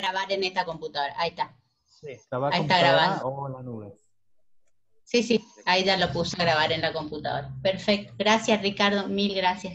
grabar en esta computadora. Ahí está. Sí, grabar Ahí está computadora grabando. o en la nube. Sí, sí, ahí ya lo puse a grabar en la computadora. Perfecto. Gracias, Ricardo. Mil gracias.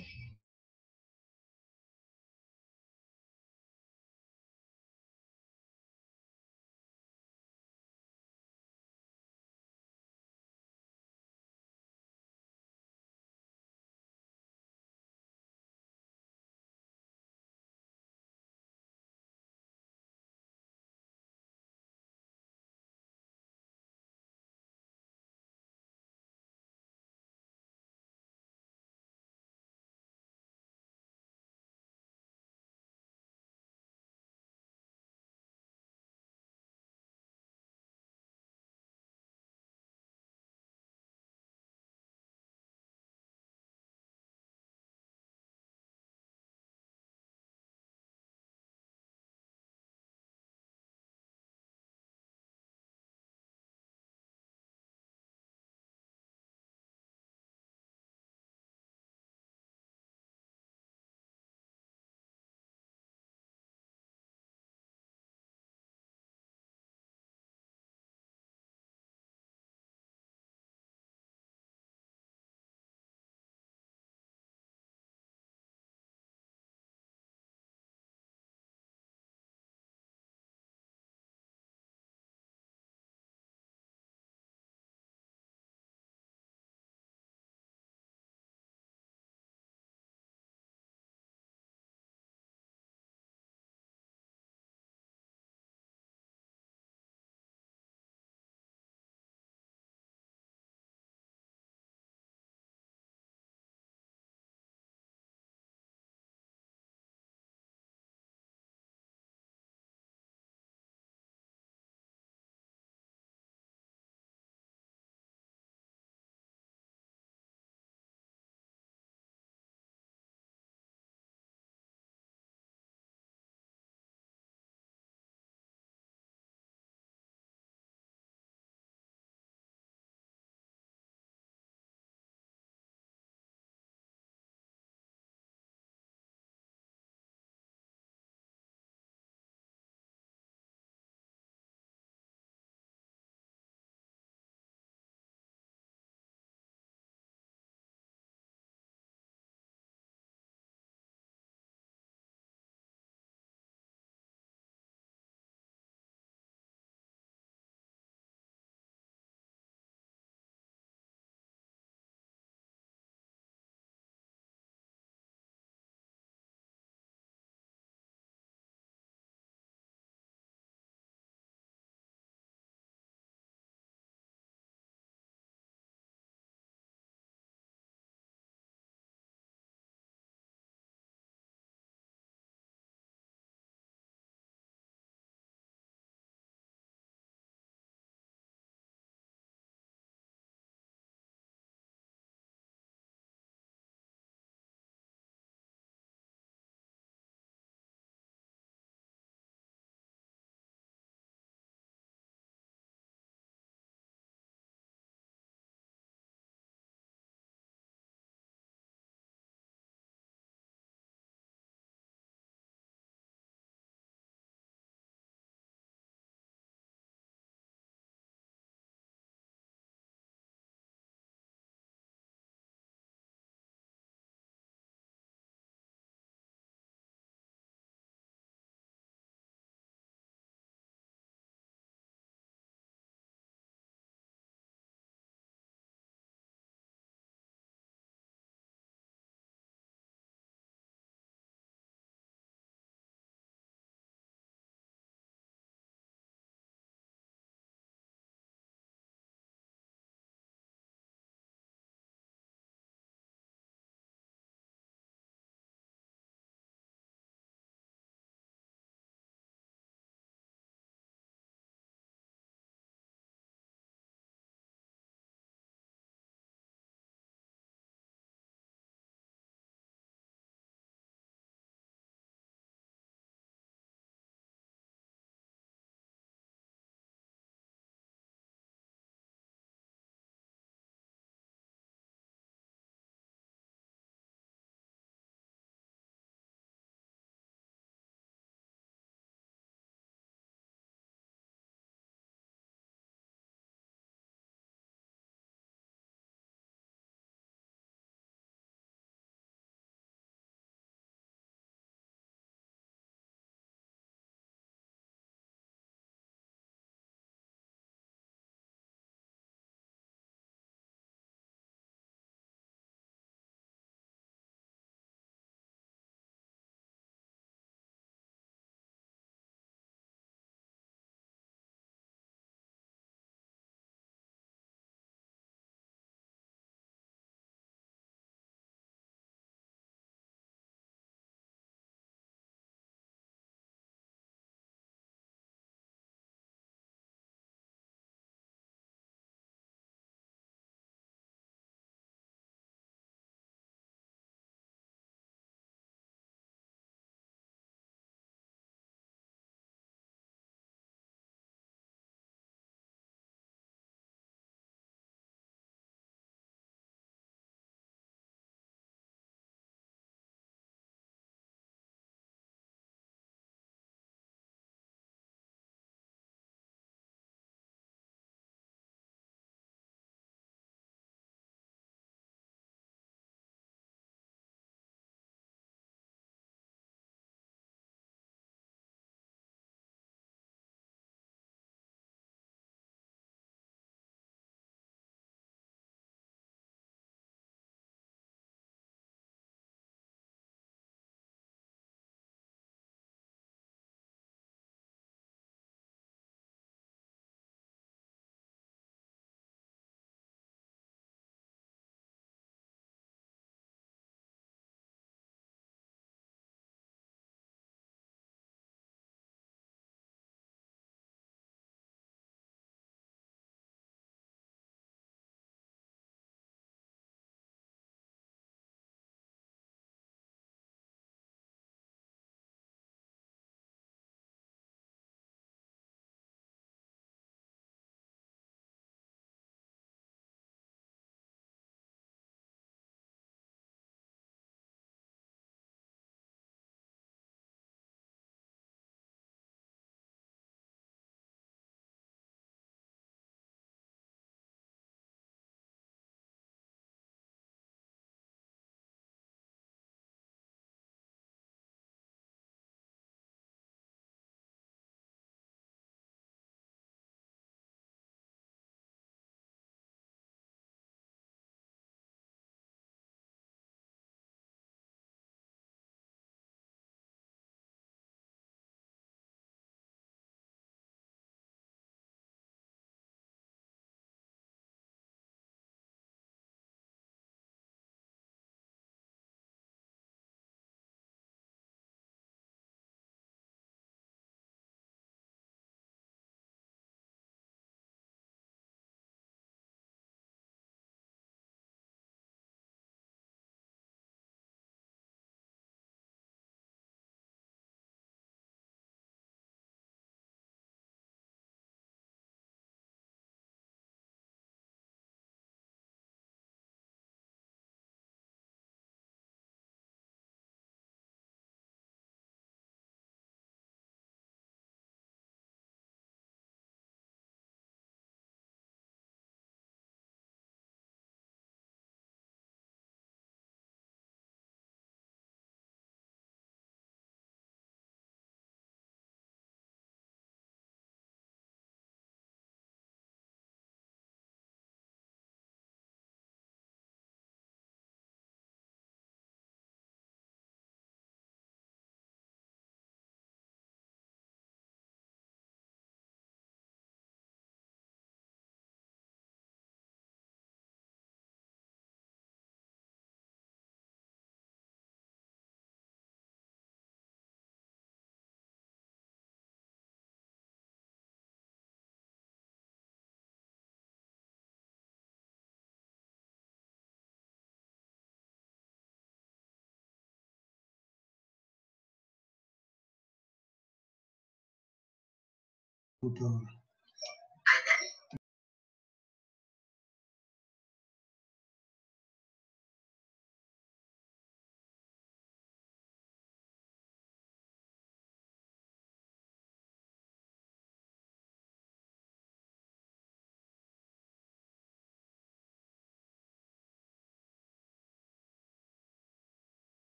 computadora.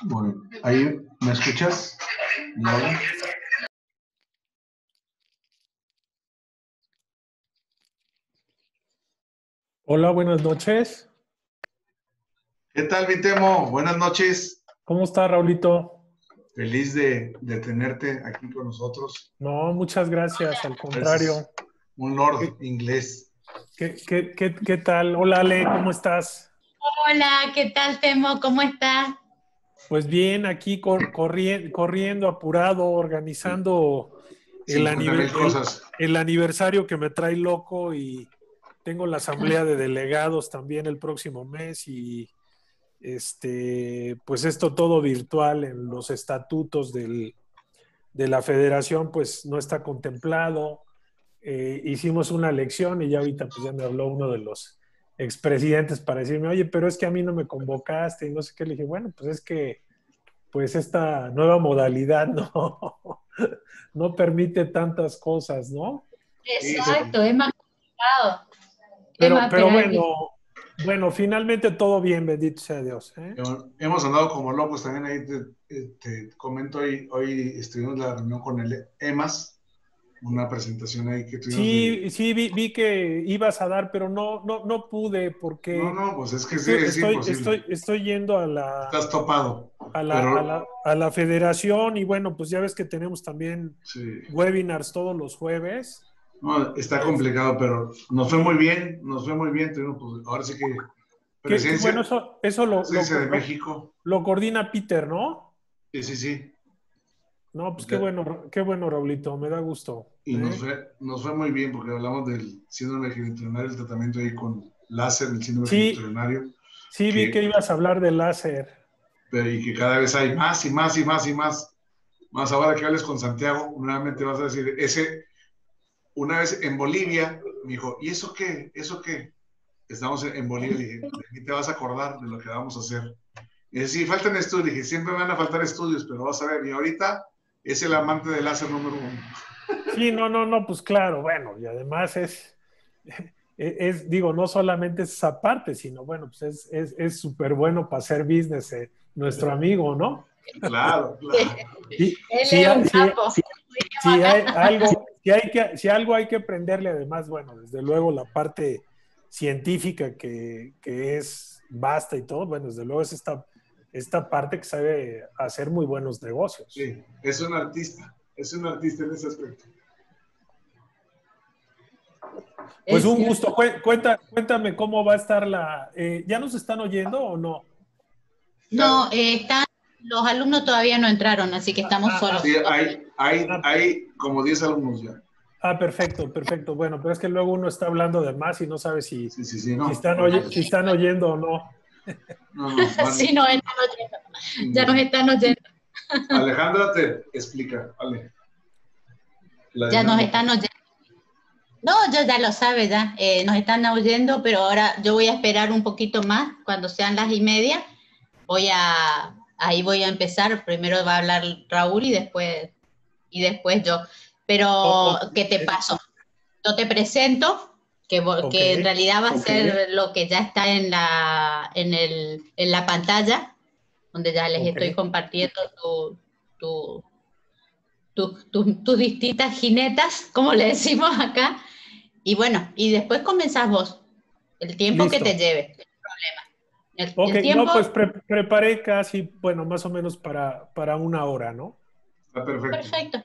Bueno, ahí, ¿me escuchas? ¿Laura? Hola, buenas noches. ¿Qué tal, Vitemo? Buenas noches. ¿Cómo está, Raulito? Feliz de tenerte aquí con nosotros. No, muchas gracias, al Es contrario. un lord ¿Qué, inglés. qué tal? Hola, Ale, ¿cómo estás? Hola, ¿qué tal, Temo? ¿Cómo estás? Pues bien, aquí corriendo, apurado, organizando el, 50,000 cosas. el aniversario que me trae loco y tengo la asamblea de delegados también el próximo mes y pues esto todo virtual en los estatutos de la federación pues no está contemplado. Hicimos una elección y ya ahorita pues ya me habló uno de los expresidentes para decirme, oye, pero es que a mí no me convocaste y no sé qué. Le dije, bueno, pues es que pues esta nueva modalidad no, no permite tantas cosas, ¿no? Sí, Exacto, es más complicado. Es más, Pero pero bueno, finalmente todo bien, bendito sea Dios, ¿eh? hemos andado como locos también ahí. Te comento, hoy estuvimos en la reunión con el EMAS, una presentación ahí que tuvimos de... Sí, vi que ibas a dar, pero no pude porque No, pues es que es imposible. estoy yendo a Estás topado, a la, a pero la, a la federación y bueno, pues ya ves que tenemos también sí. webinars todos los jueves. No, está Es- complicado, pero nos fue muy bien, tuvimos, pues, ahora sí que qué bueno, presencia, eso presencia de México. lo coordina Peter, ¿no? Sí, sí, sí. No, pues Ya, qué bueno, Raulito, me da gusto, y ¿eh? nos fue muy bien porque hablamos del síndrome genitourinary, el tratamiento ahí con láser, el síndrome Sí, genitourinary, sí vi que que, ibas a hablar del láser. y que cada vez hay más y más y más y más. Más ahora que hables con Santiago, nuevamente vas a decir, una vez en Bolivia, me dijo, ¿y eso qué? ¿Eso qué? Estamos en Bolivia, le dije, ¿de qué te vas a acordar de lo que vamos a hacer? Y dice, sí, faltan estudios, le dije, siempre van a faltar estudios, pero vas a ver, y ahorita es el amante del láser número uno. Sí, no, pues claro, bueno, y además digo, no solamente es esa parte, sino bueno, pues es súper bueno para hacer business, nuestro amigo, ¿no? Claro, claro. Y él es un capo. si algo hay que aprenderle, además, bueno, desde luego la parte científica que es vasta y todo, bueno, desde luego es esta parte que sabe hacer muy buenos negocios. Sí, es un artista en ese aspecto. Pues Es un cierto. gusto. Cuéntame cómo va a estar ¿ya nos están oyendo o no? No, los alumnos todavía no entraron, así que estamos solos. Sí, Ah, hay como 10 alumnos ya. perfecto. Bueno, pero es que luego uno está hablando de más y no sabe Sí, sí, sí, si no. están, si están oyendo o no. No, no, Sí, nos están oyendo. Ya nos bueno. están oyendo. Alejandra te explica, vale, la Ya nos dinámica. están oyendo. No, yo ya lo sabe, ya. Nos están oyendo, pero ahora yo voy a esperar un poquito más. Cuando sean las 1:30, ahí voy a empezar. Primero va a hablar Raúl y después yo. Pero, Ok. ¿qué te paso? Yo te presento, Ok. que en realidad va a ser lo que ya está en la pantalla, donde ya les Ok. estoy compartiendo tu, tus distintas jinetas, como le decimos acá. Y bueno, y después comenzás vos, el tiempo que te Listo. lleve, no hay problema. Ok, El no, tiempo, pues preparé casi, bueno, más o menos para una hora, ¿no? Está perfecto. perfecto.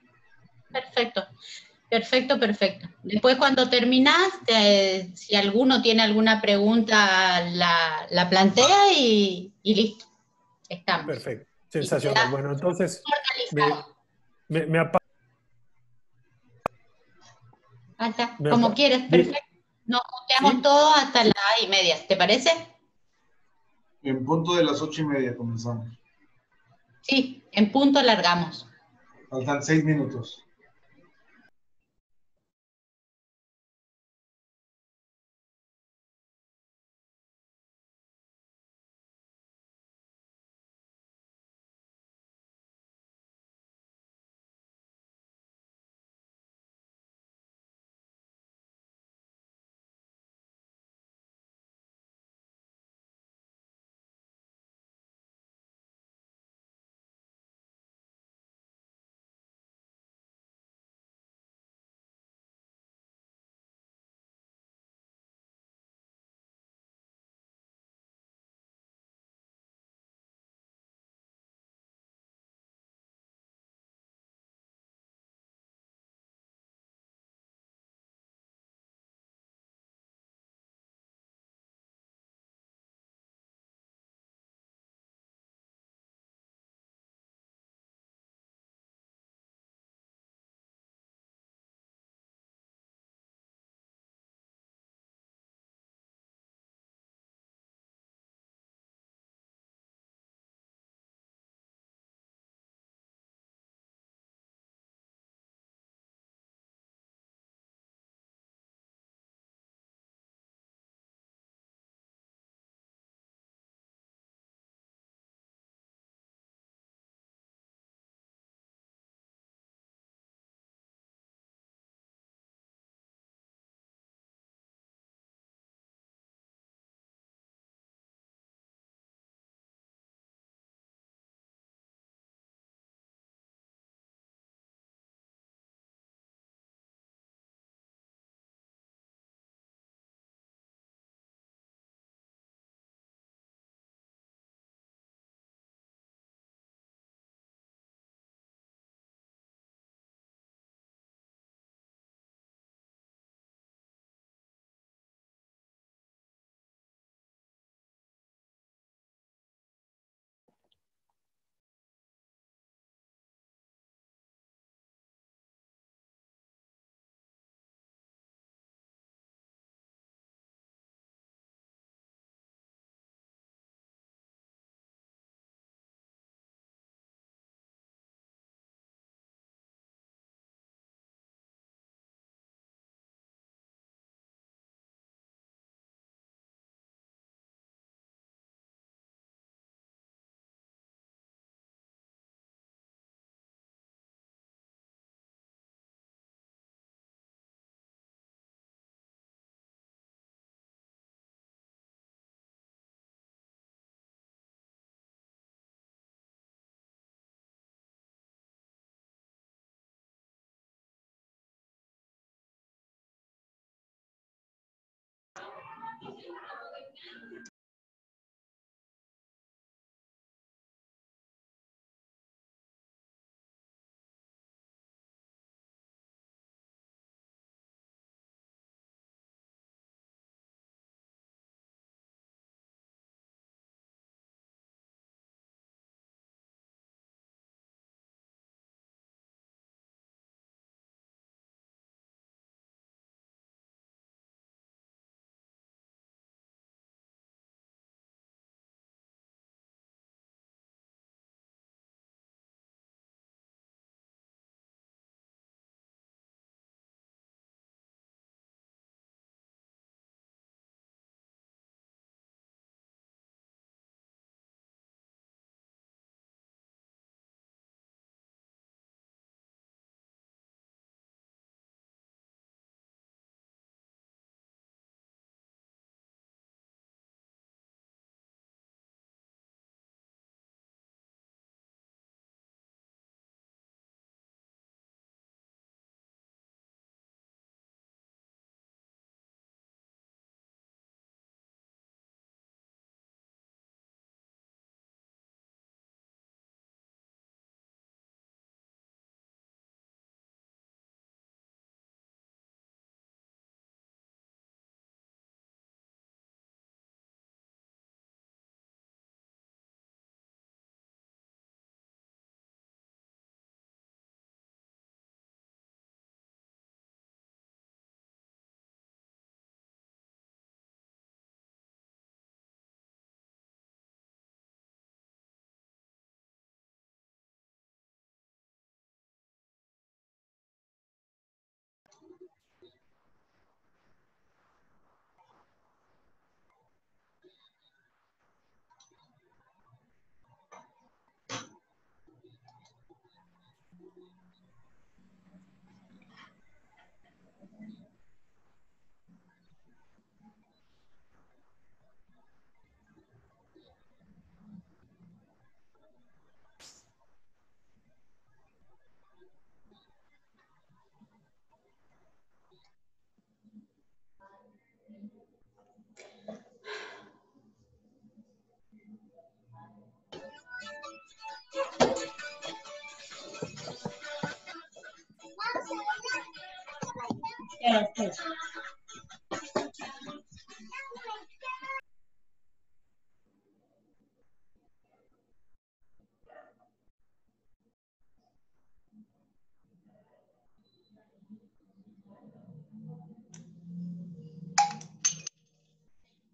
Perfecto. Perfecto, perfecto. Después cuando terminás, si alguno tiene alguna pregunta, la plantea y listo, estamos. Perfecto, Y sensacional. queda Bueno, entonces me, formalizado. me apa- Hasta, me como apa- quieres, di- perfecto. Nos quedamos sí, todos hasta las 1:30, ¿te parece? En punto de las 8:30 comenzamos. Sí, en punto largamos. Faltan 6 minutos.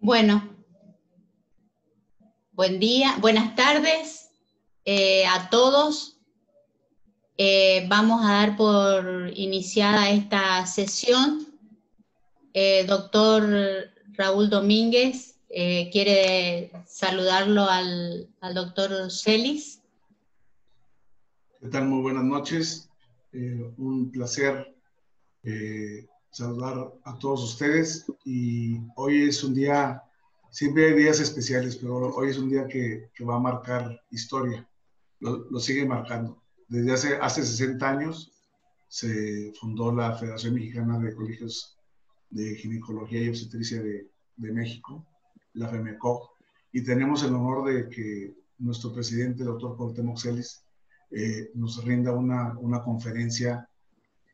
Bueno, buen día, buenas tardes a todos. Vamos a dar por iniciada esta sesión. Doctor Raúl Domínguez, ¿quiere saludarlo al doctor Celis? ¿Qué tal? Muy buenas noches. Un placer saludar a todos ustedes. Y hoy es un día, siempre hay días especiales, pero hoy es un día que va a marcar historia. Lo sigue marcando. Desde hace 60 años se fundó la Federación Mexicana de Colegios de Ginecología y Obstetricia de México, la FEMECOG, y tenemos el honor de que nuestro presidente, el doctor Cuauhtémoc Celis, nos rinda una conferencia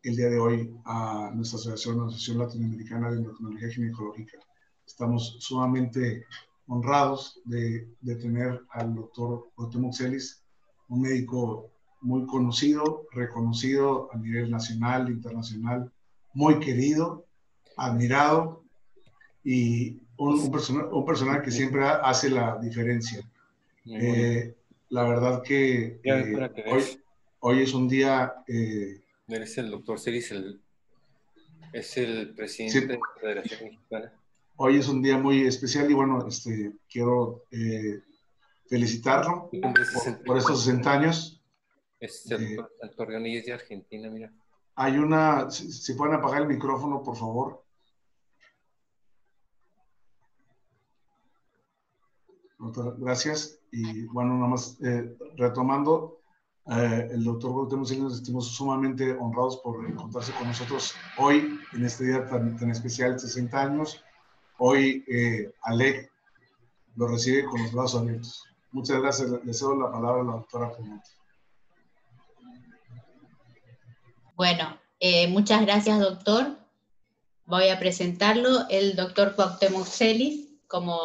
el día de hoy a nuestra Asociación Latinoamericana de Endocrinología Ginecológica. Estamos sumamente honrados de tener al doctor Cuauhtémoc Celis, un médico muy conocido, reconocido a nivel nacional, internacional, muy querido, admirado y un personal que siempre hace la diferencia. La verdad que hoy es un día... Eres el doctor Celis, es el presidente de la Federación Mexicana. Hoy es un día muy especial y bueno, quiero felicitarlo por estos 60 años. El doctor León y es de Argentina, mira. Hay si pueden apagar el micrófono, por favor. Gracias. Y bueno, nada más retomando, el doctor Cuauhtémoc Celis, nos sentimos sumamente honrados por encontrarse con nosotros hoy, en este día tan especial, 60 años. Hoy ALEC lo recibe con los brazos abiertos. Muchas gracias. Le cedo la palabra a la doctora Clemente. Bueno, muchas gracias, doctor. Voy a presentarlo. El doctor Cuauhtémoc Celis, como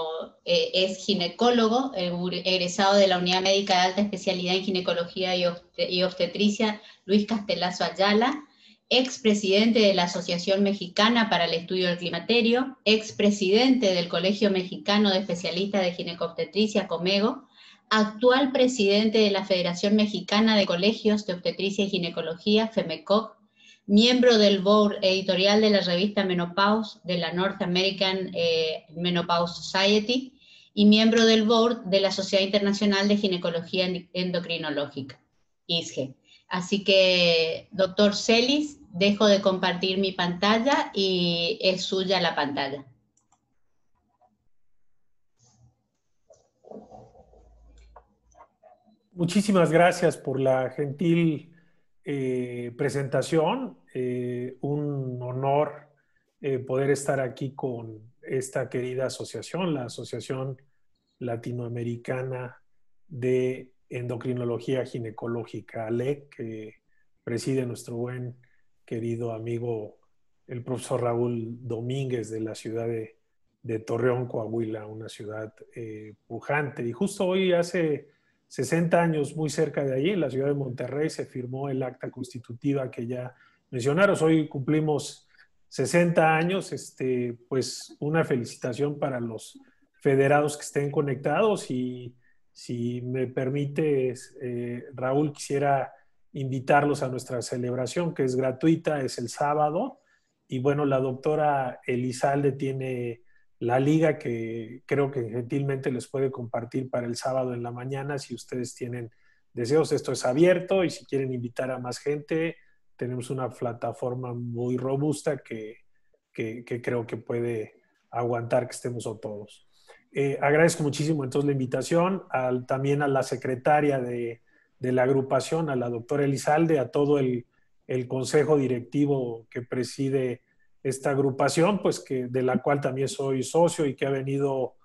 es ginecólogo, egresado de la Unidad Médica de Alta Especialidad en Ginecología y Obstetricia Luis Castelazo Ayala, expresidente de la Asociación Mexicana para el Estudio del Climaterio, expresidente del Colegio Mexicano de Especialistas de Ginecobstetricia, COMEGO, actual presidente de la Federación Mexicana de Colegios de Obstetricia y Ginecología, FEMECOG, miembro del board editorial de la revista Menopause de la North American Menopause Society y miembro del board de la Sociedad Internacional de Ginecología Endocrinológica, ISGE. Así que, doctor Celis, dejo de compartir mi pantalla y es suya la pantalla. Muchísimas gracias por la gentil presentación. Un honor poder estar aquí con esta querida asociación, la Asociación Latinoamericana de Endocrinología Ginecológica, ALEC, que preside nuestro buen querido amigo el profesor Raúl Domínguez de la ciudad de Torreón, Coahuila, una ciudad pujante. Y justo hoy hace 60 años, muy cerca de allí, en la ciudad de Monterrey, se firmó el acta constitutiva que ya mencionaron. Hoy cumplimos 60 años, pues una felicitación para los federados que estén conectados y si me permites, Raúl, quisiera invitarlos a nuestra celebración, que es gratuita, es el sábado, y bueno, la doctora Elizalde tiene la liga que creo que gentilmente les puede compartir para el sábado en la mañana si ustedes tienen deseos. Esto es abierto y si quieren invitar a más gente, tenemos una plataforma muy robusta que creo que puede aguantar que estemos todos. Agradezco muchísimo entonces la invitación, también a la secretaria de la agrupación, a la doctora Elizalde, a todo el consejo directivo que preside esta agrupación, pues de la cual también soy socio y que ha venido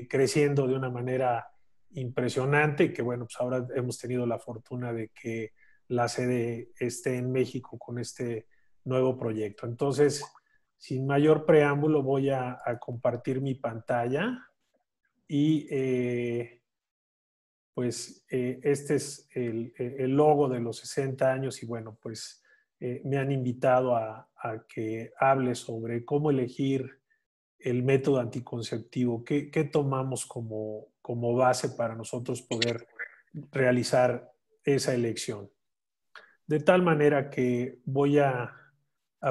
creciendo de una manera impresionante y que bueno, pues ahora hemos tenido la fortuna de que la sede esté en México con este nuevo proyecto. Entonces, sin mayor preámbulo, voy a compartir mi pantalla y pues este es el logo de los 60 años y bueno, pues me han invitado a que hable sobre cómo elegir el método anticonceptivo, qué tomamos como base para nosotros poder realizar esa elección. De tal manera que voy a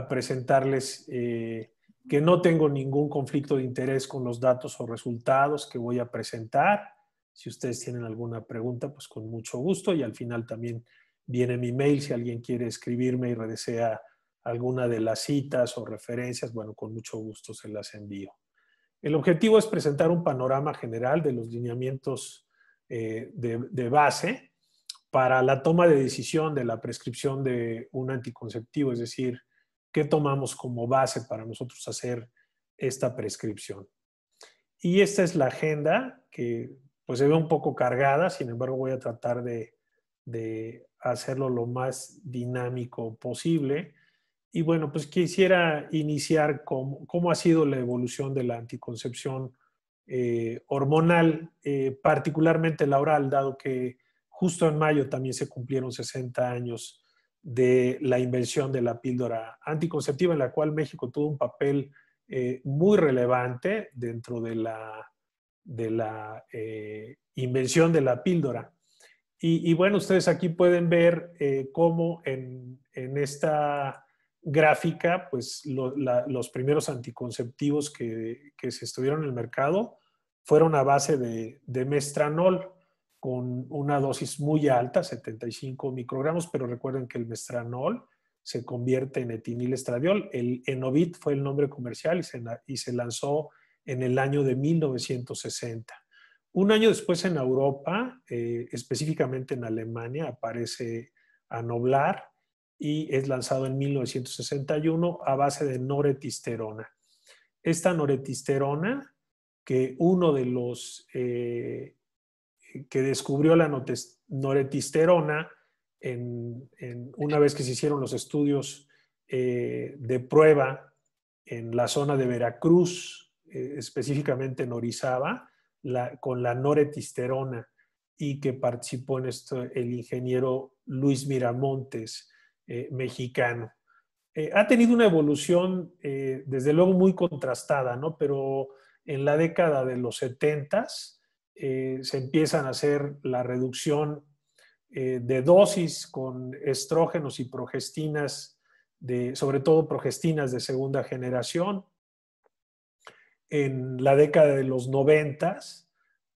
presentarles que no tengo ningún conflicto de interés con los datos o resultados que voy a presentar. Si ustedes tienen alguna pregunta, pues con mucho gusto. Y al final también viene mi mail si alguien quiere escribirme y desea alguna de las citas o referencias, bueno, con mucho gusto se las envío. El objetivo es presentar un panorama general de los lineamientos de base para la toma de decisión de la prescripción de un anticonceptivo, es decir, qué tomamos como base para nosotros hacer esta prescripción. Y esta es la agenda que pues se ve un poco cargada, sin embargo voy a tratar de hacerlo lo más dinámico posible. Y bueno, pues quisiera iniciar con cómo ha sido la evolución de la anticoncepción hormonal, particularmente la oral, dado que justo en mayo también se cumplieron 60 años de la invención de la píldora anticonceptiva, en la cual México tuvo un papel muy relevante dentro de la invención de la píldora. Y bueno, ustedes aquí pueden ver cómo en esta gráfica, pues los primeros anticonceptivos que se estuvieron en el mercado fueron a base de mestranol con una dosis muy alta, 75 microgramos, pero recuerden que el mestranol se convierte en etinilestradiol. El Enovit fue el nombre comercial y se lanzó en el año de 1960. Un año después en Europa, específicamente en Alemania, aparece Anoblar y es lanzado en 1961 a base de noretisterona. Esta noretisterona, que uno de los que descubrió la noretisterona una vez que se hicieron los estudios de prueba en la zona de Veracruz, específicamente en Orizaba, con la noretisterona, y que participó en esto el ingeniero Luis Miramontes, mexicano. Ha tenido una evolución, desde luego, muy contrastada, ¿no? Pero en la década de los 70s se empiezan a hacer la reducción de dosis con estrógenos y progestinas, sobre todo progestinas de segunda generación. En la década de los 90s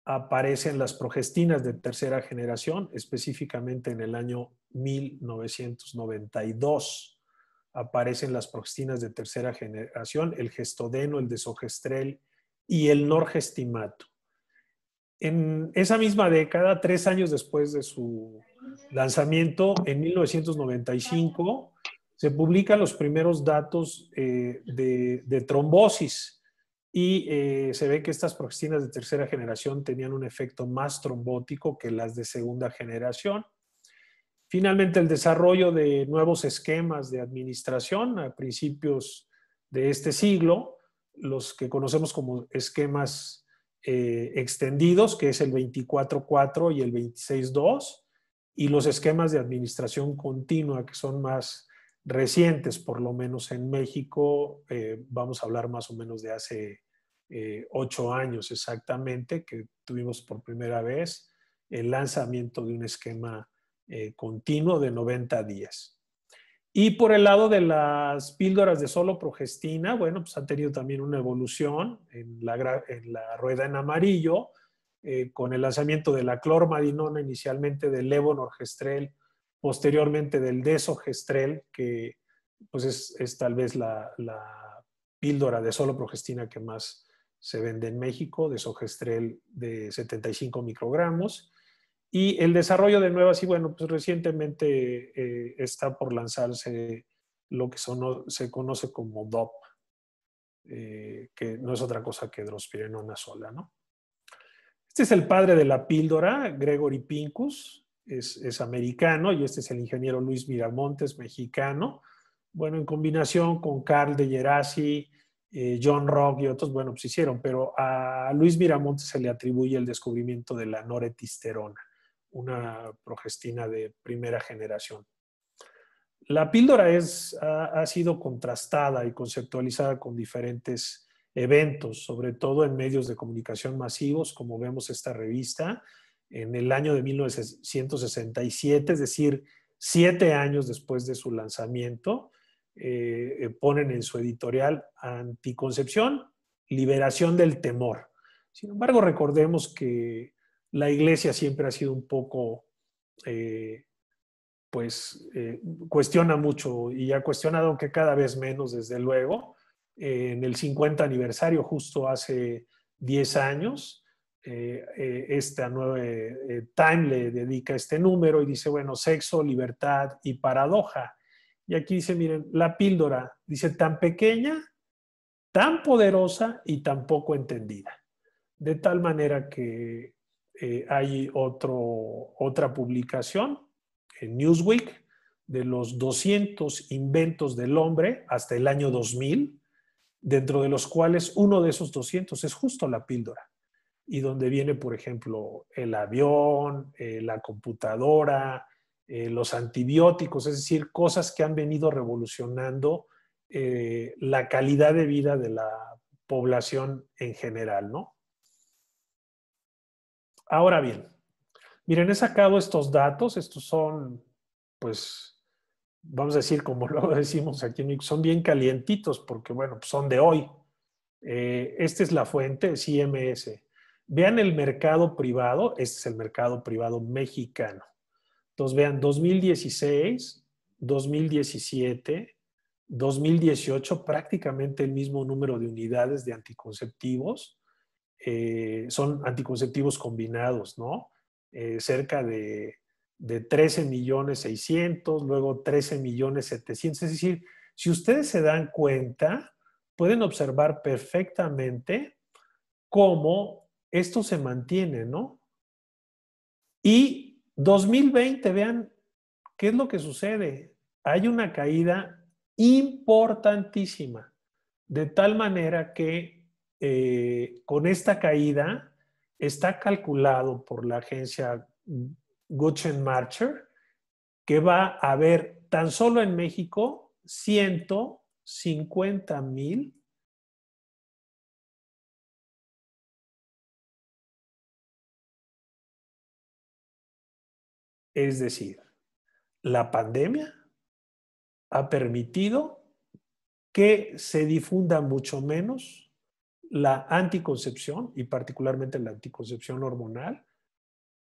aparecen las progestinas de tercera generación, específicamente en el año 1992 aparecen las progestinas de tercera generación, el gestodeno, el desogestrel y el norgestimato. En esa misma década, 3 años después de su lanzamiento, en 1995, se publican los primeros datos de trombosis y se ve que estas progestinas de tercera generación tenían un efecto más trombótico que las de segunda generación. Finalmente, el desarrollo de nuevos esquemas de administración a principios de este siglo, los que conocemos como esquemas extendidos, que es el 24/4 y el 26/2, y los esquemas de administración continua, que son más recientes, por lo menos en México. Vamos a hablar más o menos de hace 8 años exactamente, que tuvimos por primera vez el lanzamiento de un esquema continuo de 90 días. Y por el lado de las píldoras de solo progestina, bueno, pues han tenido también una evolución en la rueda en amarillo, con el lanzamiento de la clormadinona, inicialmente del levonorgestrel, posteriormente del desogestrel, que pues es tal vez la píldora de solo progestina que más se vende en México, desogestrel de 75 microgramos. Y el desarrollo de nuevas, y bueno, pues recientemente está por lanzarse lo que se conoce como DOP, que no es otra cosa que drospirenona sola, ¿no? Este es el padre de la píldora, Gregory Pincus, es americano, y este es el ingeniero Luis Miramontes, mexicano. Bueno, en combinación con Carl de Gerasi, John Rock y otros, bueno, pues hicieron, pero a Luis Miramontes se le atribuye el descubrimiento de la noretisterona, una progestina de primera generación. La píldora ha sido contrastada y conceptualizada con diferentes eventos, sobre todo en medios de comunicación masivos, como vemos esta revista, en el año de 1967, es decir, 7 años después de su lanzamiento, ponen en su editorial Anticoncepción, liberación del temor. Sin embargo, recordemos que la Iglesia siempre ha sido un poco, cuestiona mucho y ha cuestionado, aunque cada vez menos, desde luego. En el 50 aniversario, justo hace 10 años, esta nueva Time le dedica este número y dice, bueno, sexo, libertad y paradoja. Y aquí dice, miren, la píldora, dice, tan pequeña, tan poderosa y tan poco entendida. De tal manera que hay otra publicación en Newsweek de los 200 inventos del hombre hasta el año 2000, dentro de los cuales uno de esos 200 es justo la píldora. Y donde viene, por ejemplo, el avión, la computadora, los antibióticos, es decir, cosas que han venido revolucionando la calidad de vida de la población en general, ¿no? Ahora bien, miren, he sacado estos datos, estos son, pues, vamos a decir, como luego decimos aquí en México, son bien calientitos porque, bueno, pues son de hoy. Esta es la fuente, es IMS. Vean el mercado privado, este es el mercado privado mexicano. Entonces vean 2016, 2017, 2018, prácticamente el mismo número de unidades de anticonceptivos. Son anticonceptivos combinados, ¿no? Cerca de 13.600.000, luego 13.700.000. Es decir, si ustedes se dan cuenta, pueden observar perfectamente cómo esto se mantiene, ¿no? Y 2020, vean qué es lo que sucede. Hay una caída importantísima, de tal manera que con esta caída está calculado por la agencia Guttchen-Marcher que va a haber tan solo en México 150,000 Es decir, la pandemia ha permitido que se difunda mucho menos la anticoncepción y particularmente la anticoncepción hormonal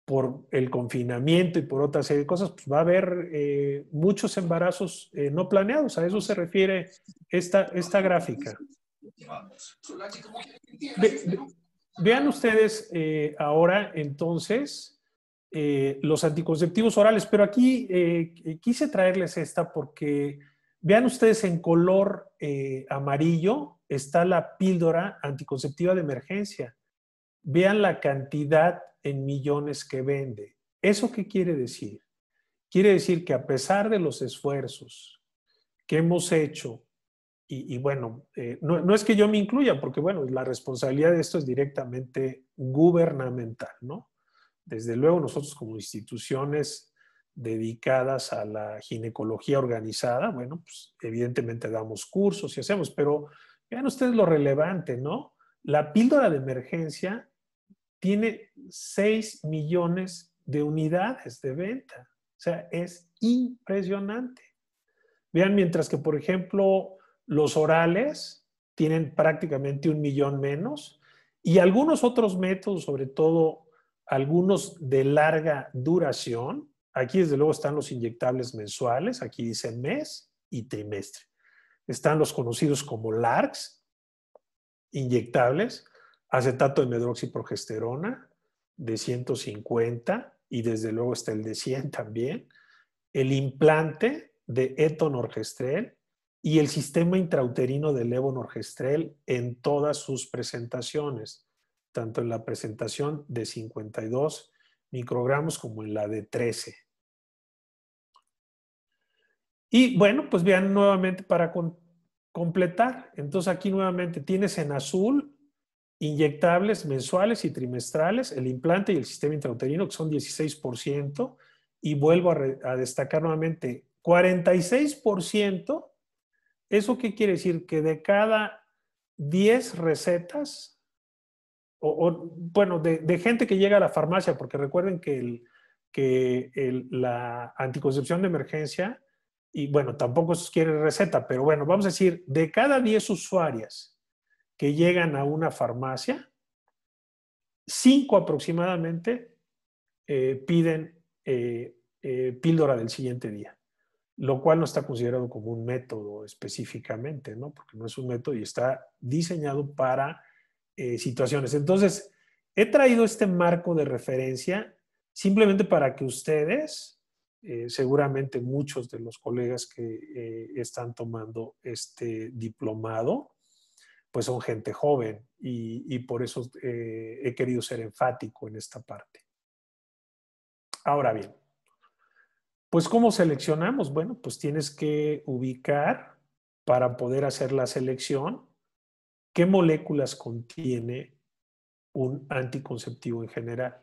por el confinamiento y por otra serie de cosas. Pues va a haber muchos embarazos no planeados. A eso se refiere esta gráfica. Vean ustedes ahora entonces los anticonceptivos orales, pero aquí quise traerles esta porque vean ustedes en color amarillo está la píldora anticonceptiva de emergencia. Vean la cantidad en millones que vende. ¿Eso qué quiere decir? Quiere decir que a pesar de los esfuerzos que hemos hecho, y bueno, no es que yo me incluya, porque bueno, la responsabilidad de esto es directamente gubernamental, ¿no? Desde luego nosotros como instituciones dedicadas a la ginecología organizada, bueno, pues evidentemente damos cursos y hacemos, pero vean ustedes lo relevante, ¿no? La píldora de emergencia tiene 6 millones de unidades de venta. O sea, es impresionante. Vean, mientras que, por ejemplo, los orales tienen prácticamente 1 millón menos y algunos otros métodos, sobre todo algunos de larga duración. Aquí, desde luego, están los inyectables mensuales. Aquí dice mes y trimestre. Están los conocidos como LARCs, inyectables, acetato de medroxiprogesterona de 150 y desde luego está el de 100 también. El implante de etonorgestrel y el sistema intrauterino de levonorgestrel en todas sus presentaciones, tanto en la presentación de 52 microgramos como en la de 13. Y bueno, pues vean nuevamente para completar. Entonces aquí nuevamente tienes en azul inyectables mensuales y trimestrales, el implante y el sistema intrauterino, que son 16%, y vuelvo a destacar nuevamente, 46%. ¿Eso qué quiere decir? Que de cada 10 recetas, bueno, de gente que llega a la farmacia, porque recuerden que, la anticoncepción de emergencia, y bueno, tampoco quiere receta, pero bueno, vamos a decir, de cada 10 usuarias que llegan a una farmacia, 5 aproximadamente piden píldora del siguiente día, lo cual no está considerado como un método específicamente, ¿no? Porque no es un método y está diseñado para situaciones. Entonces, he traído este marco de referencia simplemente para que ustedes, seguramente muchos de los colegas que están tomando este diplomado, pues son gente joven y por eso he querido ser enfático en esta parte. Ahora bien, pues ¿cómo seleccionamos? Bueno, pues tienes que ubicar para poder hacer la selección qué moléculas contiene un anticonceptivo en general.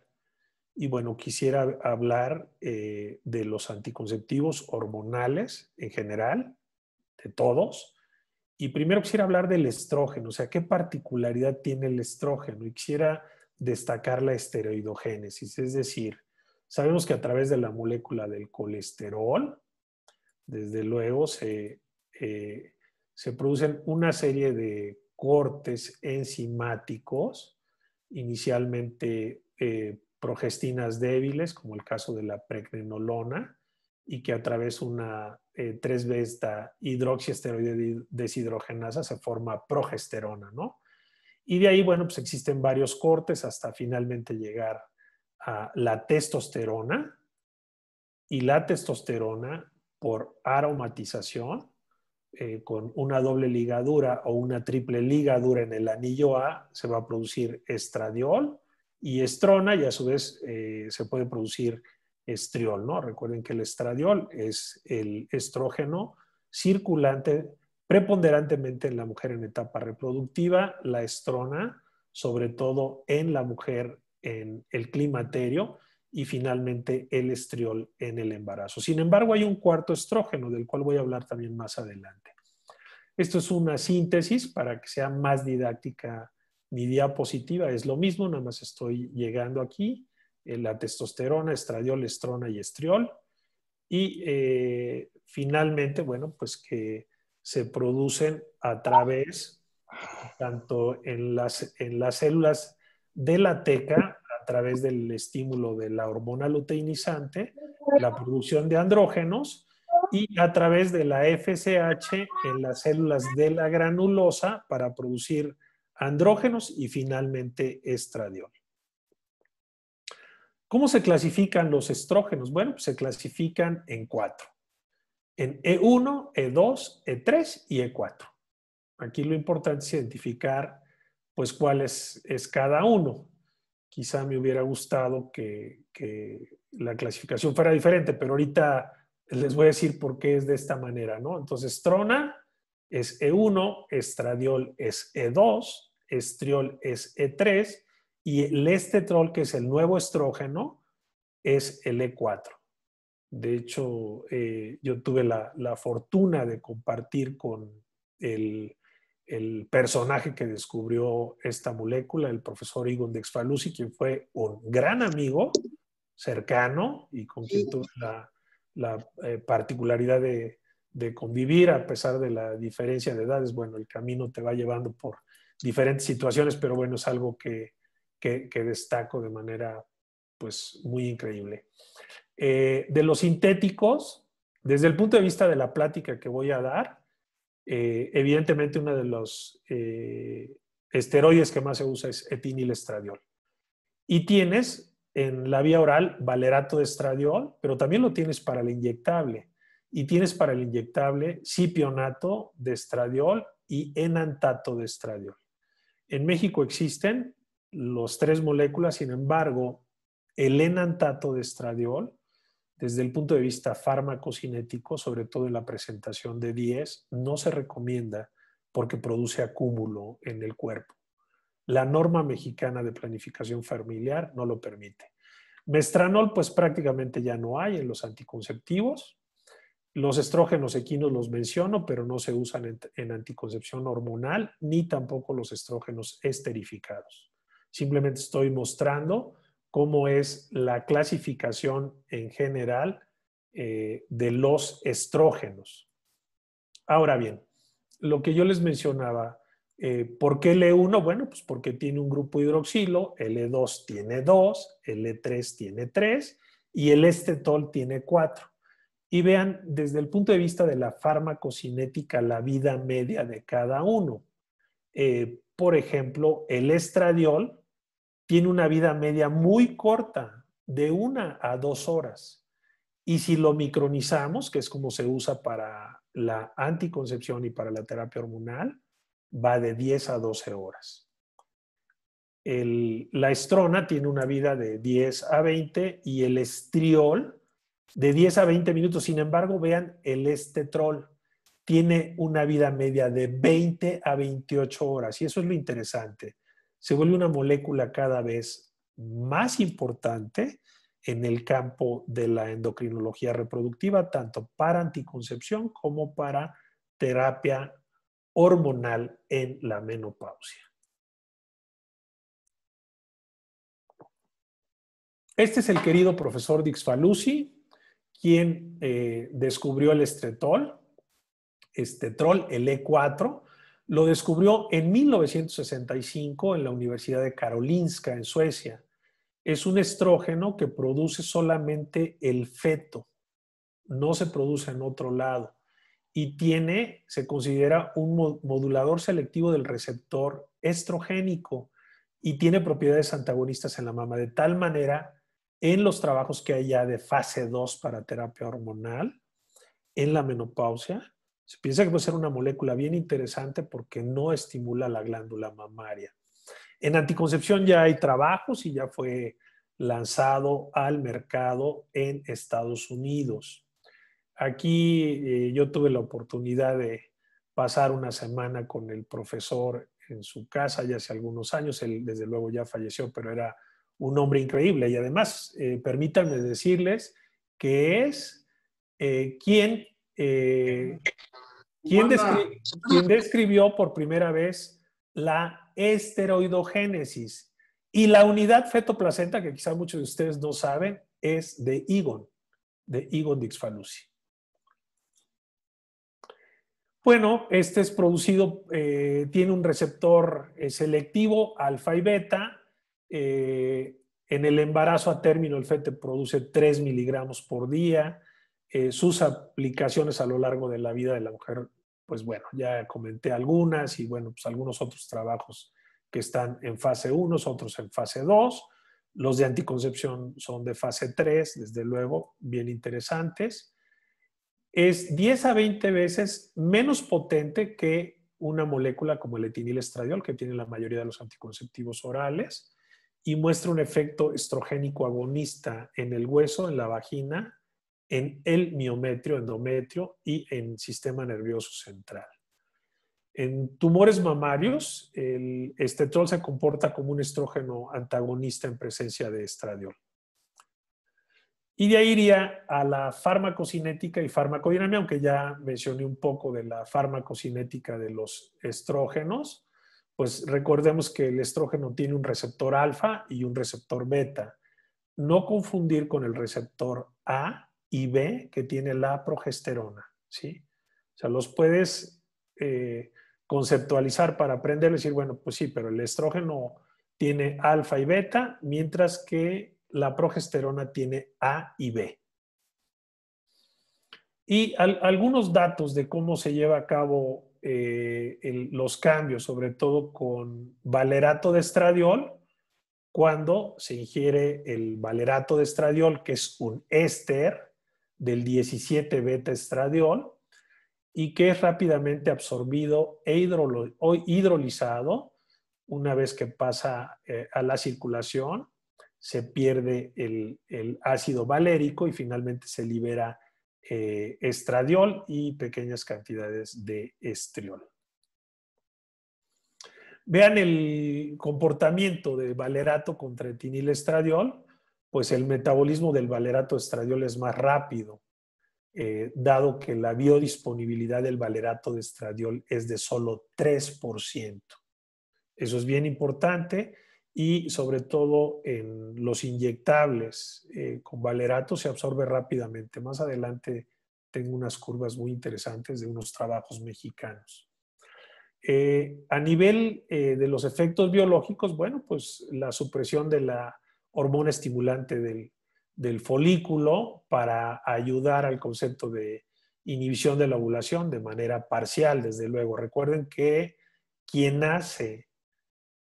Y bueno, quisiera hablar de los anticonceptivos hormonales en general, de todos. Y primero quisiera hablar del estrógeno, o sea, qué particularidad tiene el estrógeno. Y quisiera destacar la esteroidogénesis, es decir, sabemos que a través de la molécula del colesterol, desde luego se producen una serie de cortes enzimáticos, inicialmente progestinas débiles, como el caso de la pregnenolona, y que a través de una 3-beta hidroxiesteroide deshidrogenasa se forma progesterona, ¿no? Y de ahí, bueno, pues existen varios cortes hasta finalmente llegar a la testosterona, y la testosterona por aromatización, con una doble ligadura o una triple ligadura en el anillo A, se va a producir estradiol y estrona, y a su vez se puede producir estriol, ¿no? Recuerden que el estradiol es el estrógeno circulante preponderantemente en la mujer en etapa reproductiva, la estrona, sobre todo en la mujer en el climaterio, y finalmente el estriol en el embarazo. Sin embargo, hay un cuarto estrógeno, del cual voy a hablar también más adelante. Esto es una síntesis para que sea más didáctica mi diapositiva. Es lo mismo, nada más estoy llegando aquí. La testosterona, estradiol, estrona y estriol. Y finalmente, bueno, pues que se producen a través, tanto en las células de la teca, a través del estímulo de la hormona luteinizante, la producción de andrógenos, y a través de la FSH en las células de la granulosa para producir andrógenos y finalmente estradiol. ¿Cómo se clasifican los estrógenos? Bueno, pues se clasifican en 4. En E1, E2, E3 y E4. Aquí lo importante es identificar pues cuál es cada uno. Quizá me hubiera gustado que la clasificación fuera diferente, pero ahorita les voy a decir por qué es de esta manera, ¿no? Entonces, estrona es E1, estradiol es E2, estriol es E3 y el estetrol, que es el nuevo estrógeno, es el E4. De hecho, yo tuve la fortuna de compartir con el personaje que descubrió esta molécula, el profesor Egon Dexfalusi, quien fue un gran amigo cercano y con quien tuve la particularidad de convivir a pesar de la diferencia de edades. Bueno, el camino te va llevando por diferentes situaciones, pero bueno, es algo que destaco de manera pues muy increíble. De los sintéticos, desde el punto de vista de la plática que voy a dar, evidentemente uno de los esteroides que más se usa es etinilestradiol. Y tienes en la vía oral valerato de estradiol, pero también lo tienes para el inyectable. Y tienes para el inyectable cipionato de estradiol y enantato de estradiol. En México existen los 3 moléculas, sin embargo, el enantato de estradiol desde el punto de vista farmacocinético, sobre todo en la presentación de 10, no se recomienda porque produce acúmulo en el cuerpo. La norma mexicana de planificación familiar no lo permite. Mestranol, pues prácticamente ya no hay en los anticonceptivos. Los estrógenos equinos los menciono, pero no se usan en anticoncepción hormonal, ni tampoco los estrógenos esterificados. Simplemente estoy mostrando cómo es la clasificación en general de los estrógenos. Ahora bien, lo que yo les mencionaba, ¿por qué L1? Bueno, pues porque tiene un grupo hidroxilo, L2 tiene 2, L3 tiene 3 y el estetol tiene 4. Y vean, desde el punto de vista de la farmacocinética, la vida media de cada uno. Por ejemplo, el estradiol tiene una vida media muy corta, de 1 a 2 horas. Y si lo micronizamos, que es como se usa para la anticoncepción y para la terapia hormonal, va de 10 a 12 horas. La estrona tiene una vida de 10 a 20 y el estriol de 10 a 20 minutos. Sin embargo, vean, el estetrol tiene una vida media de 20 a 28 horas. Y eso es lo interesante. Se vuelve una molécula cada vez más importante en el campo de la endocrinología reproductiva, tanto para anticoncepción como para terapia hormonal en la menopausia. Este es el querido profesor Dixfalusi, quien descubrió el estetrol, el E4. Lo descubrió en 1965 en la Universidad de Karolinska, en Suecia. Es un estrógeno que produce solamente el feto, no se produce en otro lado. Y se considera un modulador selectivo del receptor estrogénico y tiene propiedades antagonistas en la mama, de tal manera, en los trabajos que hay ya de fase 2 para terapia hormonal, en la menopausia, se piensa que puede ser una molécula bien interesante porque no estimula la glándula mamaria. En anticoncepción ya hay trabajos y ya fue lanzado al mercado en Estados Unidos. Aquí yo tuve la oportunidad de pasar una semana con el profesor en su casa ya hace algunos años. Él desde luego ya falleció, pero era un hombre increíble. Y además, permítanme decirles que es quien describió por primera vez la esteroidogénesis. Y la unidad feto-placenta, que quizá muchos de ustedes no saben, es de Egon Dixfalusi. Bueno, este es producido, tiene un receptor selectivo alfa y beta. En el embarazo a término el feto produce 3 miligramos por día. Sus aplicaciones a lo largo de la vida de la mujer, pues bueno, ya comenté algunas y bueno, pues algunos otros trabajos que están en fase 1, otros en fase 2. Los de anticoncepción son de fase 3, desde luego, bien interesantes. Es 10 a 20 veces menos potente que una molécula como el etinilestradiol, que tiene la mayoría de los anticonceptivos orales, y muestra un efecto estrogénico agonista en el hueso, en la vagina, en el miometrio, endometrio y en sistema nervioso central. En tumores mamarios, el estetrol se comporta como un estrógeno antagonista en presencia de estradiol. Y de ahí iría a la farmacocinética y farmacodinámica, aunque ya mencioné un poco de la farmacocinética de los estrógenos. Pues recordemos que el estrógeno tiene un receptor alfa y un receptor beta. No confundir con el receptor A y B que tiene la progesterona, ¿sí? O sea, los puedes conceptualizar para aprender y decir, bueno, pues sí, pero el estrógeno tiene alfa y beta, mientras que la progesterona tiene A y B. Y algunos datos de cómo se lleva a cabo los cambios, sobre todo con valerato de estradiol, cuando se ingiere el valerato de estradiol, que es un éster del 17 beta estradiol, y que es rápidamente absorbido e hidrolizado una vez que pasa a la circulación se pierde el ácido valérico y finalmente se libera estradiol y pequeñas cantidades de estriol. Vean el comportamiento de valerato contra etinilestradiol, pues el metabolismo del valerato estradiol es más rápido, dado que la biodisponibilidad del valerato de estradiol es de solo 3%. Eso es bien importante y sobre todo en los inyectables con valerato se absorbe rápidamente. Más adelante tengo unas curvas muy interesantes de unos trabajos mexicanos. A nivel de los efectos biológicos, bueno, pues la supresión de la hormona estimulante del folículo para ayudar al concepto de inhibición de la ovulación de manera parcial, desde luego. Recuerden que quien hace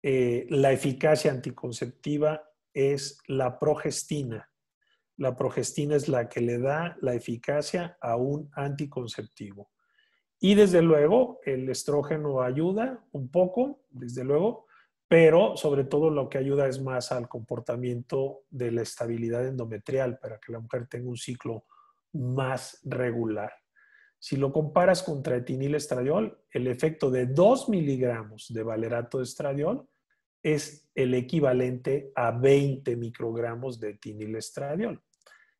la eficacia anticonceptiva es la progestina. La progestina es la que le da la eficacia a un anticonceptivo. Y desde luego el estrógeno ayuda un poco, desde luego, pero sobre todo lo que ayuda es más al comportamiento de la estabilidad endometrial para que la mujer tenga un ciclo más regular. Si lo comparas contra etinilestradiol, el efecto de 2 miligramos de valerato de estradiol es el equivalente a 20 microgramos de etinilestradiol.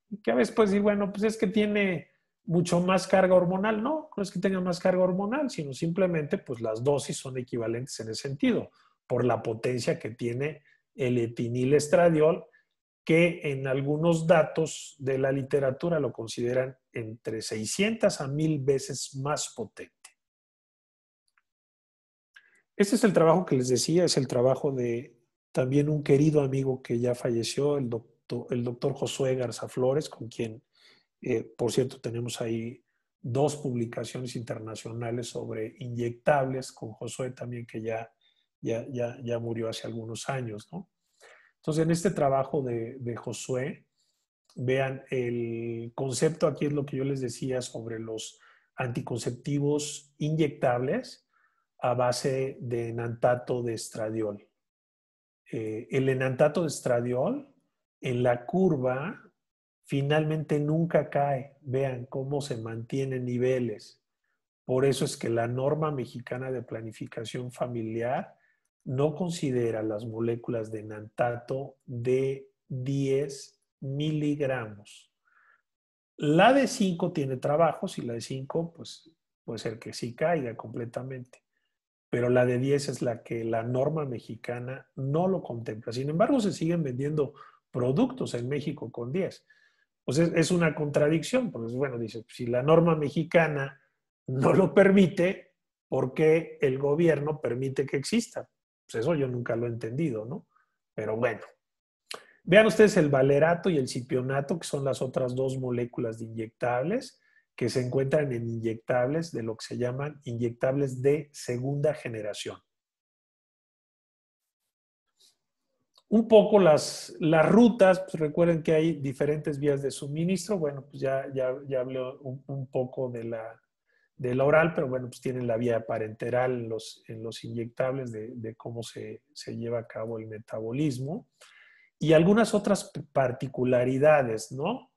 Y que a veces puedes decir, bueno, pues es que tiene mucho más carga hormonal. No, no es que tenga más carga hormonal, sino simplemente pues las dosis son equivalentes en ese sentido, por la potencia que tiene el etinilestradiol, que en algunos datos de la literatura lo consideran entre 600 a 1000 veces más potente. Este es el trabajo que les decía, es el trabajo de también un querido amigo que ya falleció, el doctor Josué Garza Flores, con quien, por cierto, tenemos ahí 2 publicaciones internacionales sobre inyectables, con Josué también, que ya murió hace algunos años, ¿no? Entonces, en este trabajo de Josué, vean, el concepto aquí es lo que yo les decía sobre los anticonceptivos inyectables a base de enantato de estradiol. El enantato de estradiol en la curva finalmente nunca cae. Vean cómo se mantienen niveles. Por eso es que la norma mexicana de planificación familiar no considera las moléculas de enantato de 10 miligramos. La de 5 tiene trabajos y la de 5 pues, puede ser que sí caiga completamente. Pero la de 10 es la que la norma mexicana no lo contempla. Sin embargo, se siguen vendiendo productos en México con 10. Pues es una contradicción, porque bueno, dice, si la norma mexicana no lo permite, ¿por qué el gobierno permite que exista? Pues eso yo nunca lo he entendido, ¿no? Pero bueno. Vean ustedes el valerato y el cipionato, que son las otras 2 moléculas de inyectables, que se encuentran en inyectables de lo que se llaman inyectables de segunda generación. Un poco las rutas, pues recuerden que hay diferentes vías de suministro. Bueno, pues ya hablé un poco de la oral, pero bueno, pues tienen la vía parenteral en los inyectables de cómo se lleva a cabo el metabolismo. Y algunas otras particularidades, ¿no?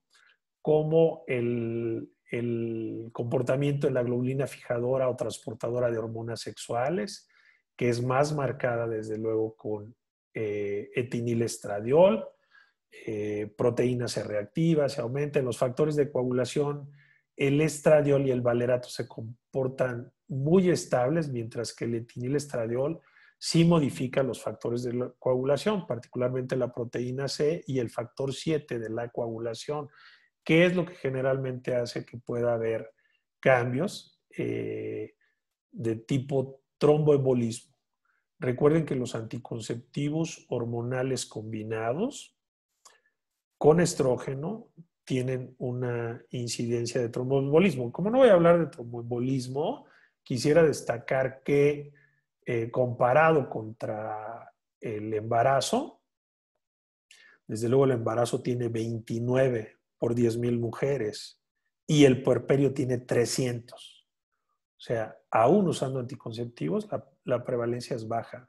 Como el comportamiento de la globulina fijadora o transportadora de hormonas sexuales, que es más marcada desde luego con etinilestradiol, proteínas C reactivas, se aumentan los factores de coagulación, el estradiol y el valerato se comportan muy estables, mientras que el etinilestradiol sí modifica los factores de la coagulación, particularmente la proteína C y el factor 7 de la coagulación, que es lo que generalmente hace que pueda haber cambios de tipo tromboembolismo. Recuerden que los anticonceptivos hormonales combinados con estrógeno tienen una incidencia de tromboembolismo. Como no voy a hablar de tromboembolismo, quisiera destacar que comparado contra el embarazo, desde luego el embarazo tiene 29 por 10,000 mujeres y el puerperio tiene 300. O sea, aún usando anticonceptivos, la prevalencia es baja.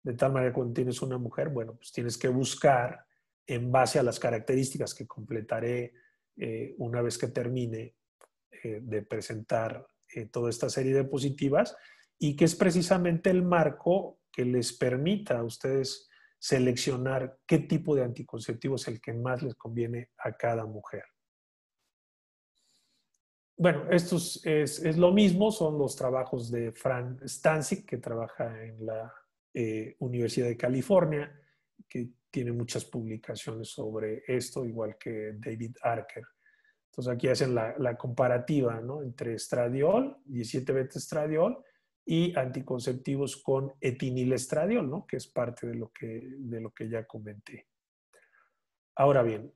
De tal manera que cuando tienes una mujer, bueno, pues tienes que buscar en base a las características que completaré una vez que termine de presentar toda esta serie de diapositivas, y que es precisamente el marco que les permita a ustedes seleccionar qué tipo de anticonceptivo es el que más les conviene a cada mujer. Bueno, esto es lo mismo, son los trabajos de Fran Stancic, que trabaja en la Universidad de California, que tiene muchas publicaciones sobre esto, igual que David Archer. Entonces aquí hacen la comparativa, ¿no?, entre estradiol, 17-beta-estradiol, y anticonceptivos con etinilestradiol, ¿no?, que es parte de lo que ya comenté. Ahora bien,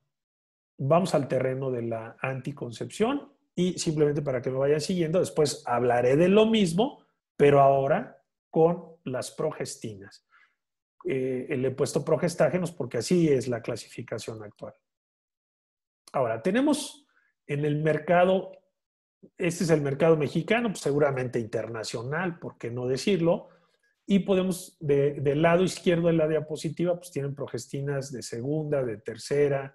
vamos al terreno de la anticoncepción. Y simplemente para que me vayan siguiendo, después hablaré de lo mismo, pero ahora con las progestinas. Le he puesto progestágenos porque así es la clasificación actual. Ahora, tenemos en el mercado, este es el mercado mexicano, pues seguramente internacional, ¿por qué no decirlo? Y podemos, del lado izquierdo de la diapositiva, pues tienen progestinas de segunda, de tercera,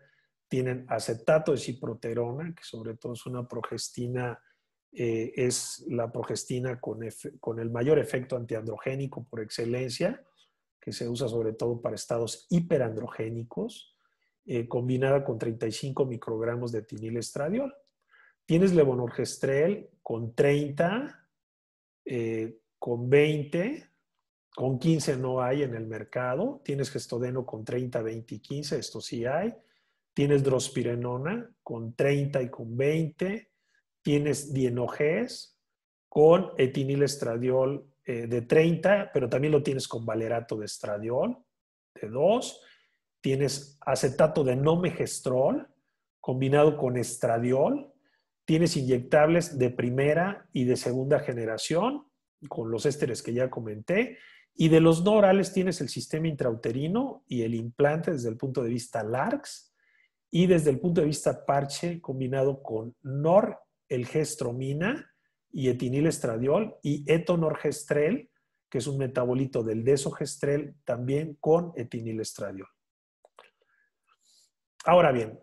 tienen acetato de ciproterona, que sobre todo es una progestina, es la progestina con el mayor efecto antiandrogénico por excelencia, que se usa sobre todo para estados hiperandrogénicos, combinada con 35 microgramos de etinilestradiol. Tienes levonorgestrel con 30, con 20, con 15 no hay en el mercado. Tienes gestodeno con 30, 20 y 15, esto sí hay. Tienes drospirenona con 30 y con 20. Tienes dienogés con etinilestradiol de 30, pero también lo tienes con valerato de estradiol de 2. Tienes acetato de nomegestrol combinado con estradiol. Tienes inyectables de primera y de segunda generación con los ésteres que ya comenté. Y de los no orales tienes el sistema intrauterino y el implante desde el punto de vista LARX. Y desde el punto de vista parche, combinado con norelgestromina y etinilestradiol y etonorgestrel, que es un metabolito del desogestrel, también con etinilestradiol. Ahora bien,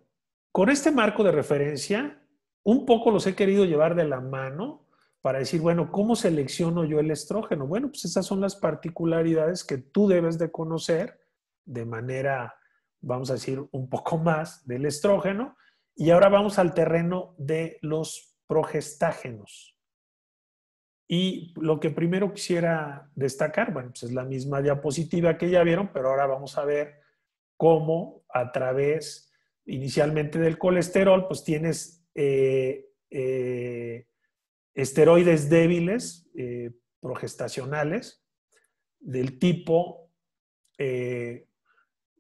con este marco de referencia, un poco los he querido llevar de la mano para decir, bueno, ¿cómo selecciono yo el estrógeno? Bueno, pues esas son las particularidades que tú debes de conocer de manera, vamos a decir, un poco más del estrógeno. Y ahora vamos al terreno de los progestágenos. Y lo que primero quisiera destacar, bueno, pues es la misma diapositiva que ya vieron, pero ahora vamos a ver cómo a través inicialmente del colesterol, pues tienes esteroides débiles, progestacionales, del tipo de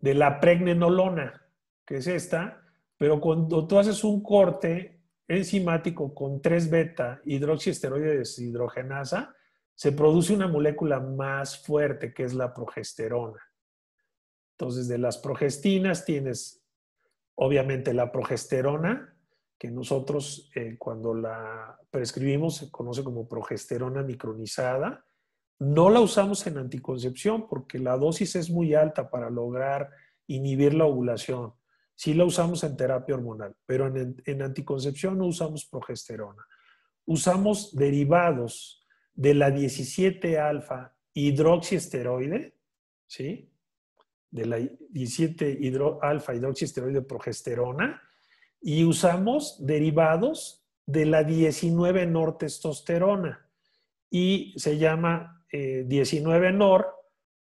la pregnenolona, que es esta, pero cuando tú haces un corte enzimático con 3-beta hidroxiesteroide deshidrogenasa, se produce una molécula más fuerte que es la progesterona. Entonces, de las progestinas tienes obviamente la progesterona, que nosotros cuando la prescribimos se conoce como progesterona micronizada. No la usamos en anticoncepción porque la dosis es muy alta para lograr inhibir la ovulación. Sí la usamos en terapia hormonal, pero en anticoncepción no usamos progesterona. Usamos derivados de la 17-alfa hidroxiesteroide, ¿sí?, de la 17-alfa hidroxiesteroide progesterona, y usamos derivados de la 19-nortestosterona. Y se llama 19-nor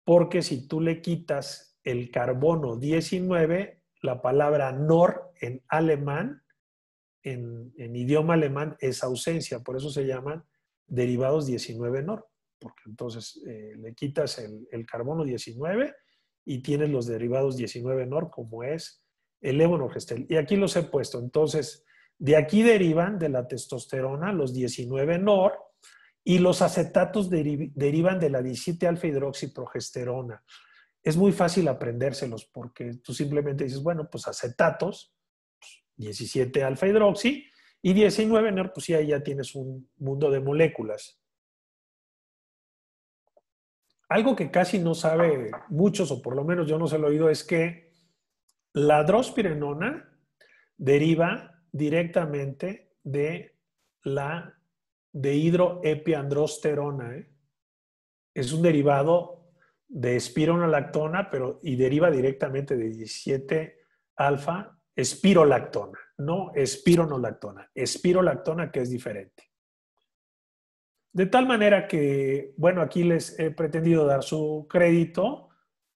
porque si tú le quitas el carbono 19, la palabra nor en alemán, en idioma alemán, es ausencia. Por eso se llaman derivados 19-nor. Porque entonces le quitas el carbono 19 y tienes los derivados 19-nor, como es el levonorgestrel. Y aquí los he puesto. Entonces, de aquí derivan de la testosterona los 19-nor y los acetatos derivan de la 17-alfa hidroxiprogesterona. Es muy fácil aprendérselos porque tú simplemente dices, bueno, pues acetatos, 17-alfa hidroxi, y 19-nor, pues sí, ahí ya tienes un mundo de moléculas. Algo que casi no sabe muchos, o por lo menos yo no se lo he oído, es que La drospirenona deriva directamente de la dehidroepiandrosterona, ¿eh? Es un derivado de espironolactona, y deriva directamente de 17-alfa espirolactona, no espironolactona, espirolactona, que es diferente. De tal manera que, bueno, aquí les he pretendido dar su crédito,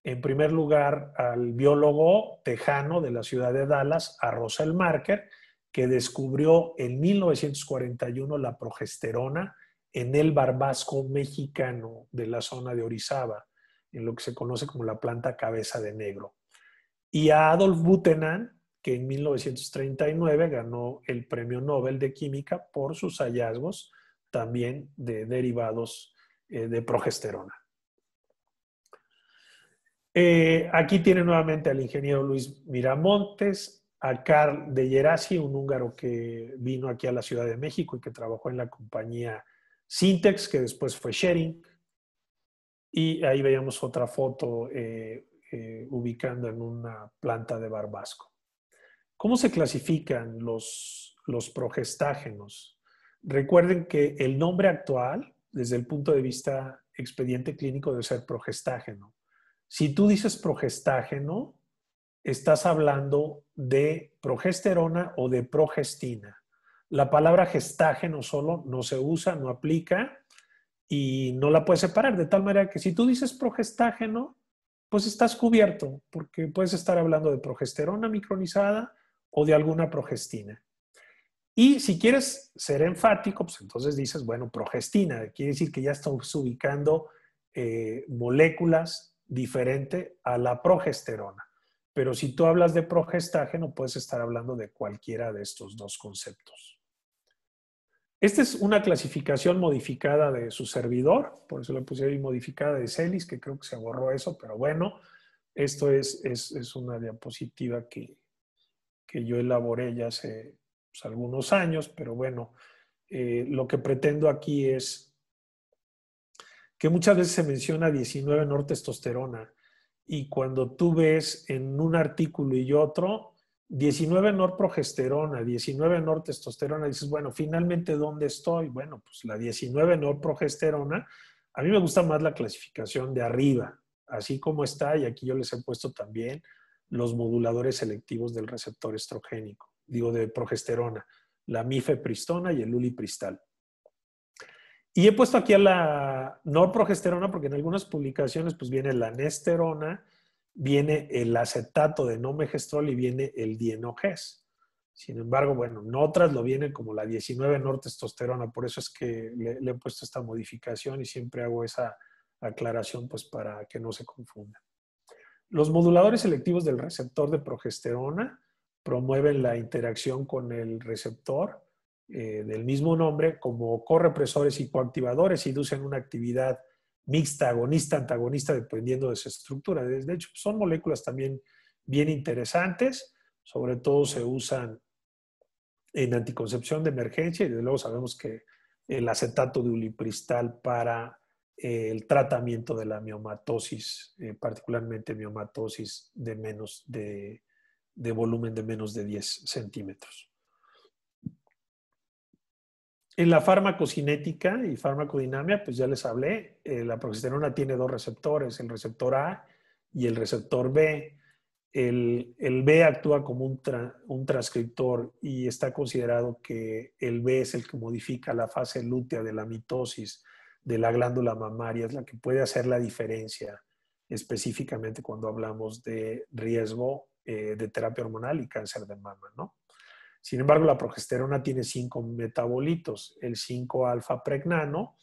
en primer lugar, al biólogo tejano de la ciudad de Dallas, a Russell Marker, que descubrió en 1941 la progesterona en el barbasco mexicano de la zona de Orizaba, en lo que se conoce como la planta cabeza de negro. Y a Adolf Buchanan, que en 1939 ganó el Premio Nobel de Química por sus hallazgos también de derivados de progesterona. Aquí tiene nuevamente al ingeniero Luis Miramontes, a Carl de Gerasi, un húngaro que vino aquí a la Ciudad de México y que trabajó en la compañía Syntex, que después fue Schering. Y ahí veíamos otra foto ubicando en una planta de barbasco. ¿Cómo se clasifican los progestágenos? Recuerden que el nombre actual, desde el punto de vista expediente clínico, debe ser progestágeno. Si tú dices progestágeno, estás hablando de progesterona o de progestina. La palabra gestágeno solo no se usa, no aplica y no la puedes separar, de tal manera que si tú dices progestágeno, pues estás cubierto, porque puedes estar hablando de progesterona micronizada o de alguna progestina. Y si quieres ser enfático, pues entonces dices, bueno, progestina, quiere decir que ya estás ubicando moléculas diferentes a la progesterona. Pero si tú hablas de progestágeno, puedes estar hablando de cualquiera de estos dos conceptos. Esta es una clasificación modificada de su servidor, por eso le puse ahí modificada de Celis, que creo que se borró eso, pero bueno, esto es una diapositiva que yo elaboré ya hace pues, algunos años, pero bueno, lo que pretendo aquí es que muchas veces se menciona 19-nortestosterona y cuando tú ves en un artículo y otro 19-norprogesterona, 19-nortestosterona, dices, bueno, finalmente, ¿dónde estoy? Bueno, pues la 19-norprogesterona, a mí me gusta más la clasificación de arriba, así como está, y aquí yo les he puesto también los moduladores selectivos del receptor estrogénico, digo de progesterona, la mifepristona y el ulipristal. Y he puesto aquí a la norprogesterona porque en algunas publicaciones pues viene la nesterona, viene el acetato de nomegestrol y viene el dienogés. Sin embargo, bueno, en otras lo viene como la 19-nortestosterona, por eso es que le he puesto esta modificación y siempre hago esa aclaración pues para que no se confunda. Los moduladores selectivos del receptor de progesterona promueven la interacción con el receptor del mismo nombre como correpresores y coactivadores, inducen una actividad mixta, agonista, antagonista, dependiendo de su estructura. De hecho, son moléculas también bien interesantes, sobre todo se usan en anticoncepción de emergencia y desde luego sabemos que el acetato de ulipristal para el tratamiento de la miomatosis, particularmente miomatosis de volumen de menos de 10 centímetros. En la farmacocinética y farmacodinamia, pues ya les hablé, la progesterona tiene dos receptores, el receptor A y el receptor B. El B actúa como un transcriptor y está considerado que el B es el que modifica la fase lútea de la mitosis de la glándula mamaria, es la que puede hacer la diferencia específicamente cuando hablamos de riesgo de terapia hormonal y cáncer de mama, ¿no? Sin embargo, la progesterona tiene 5 metabolitos, el 5-alfa-pregnano,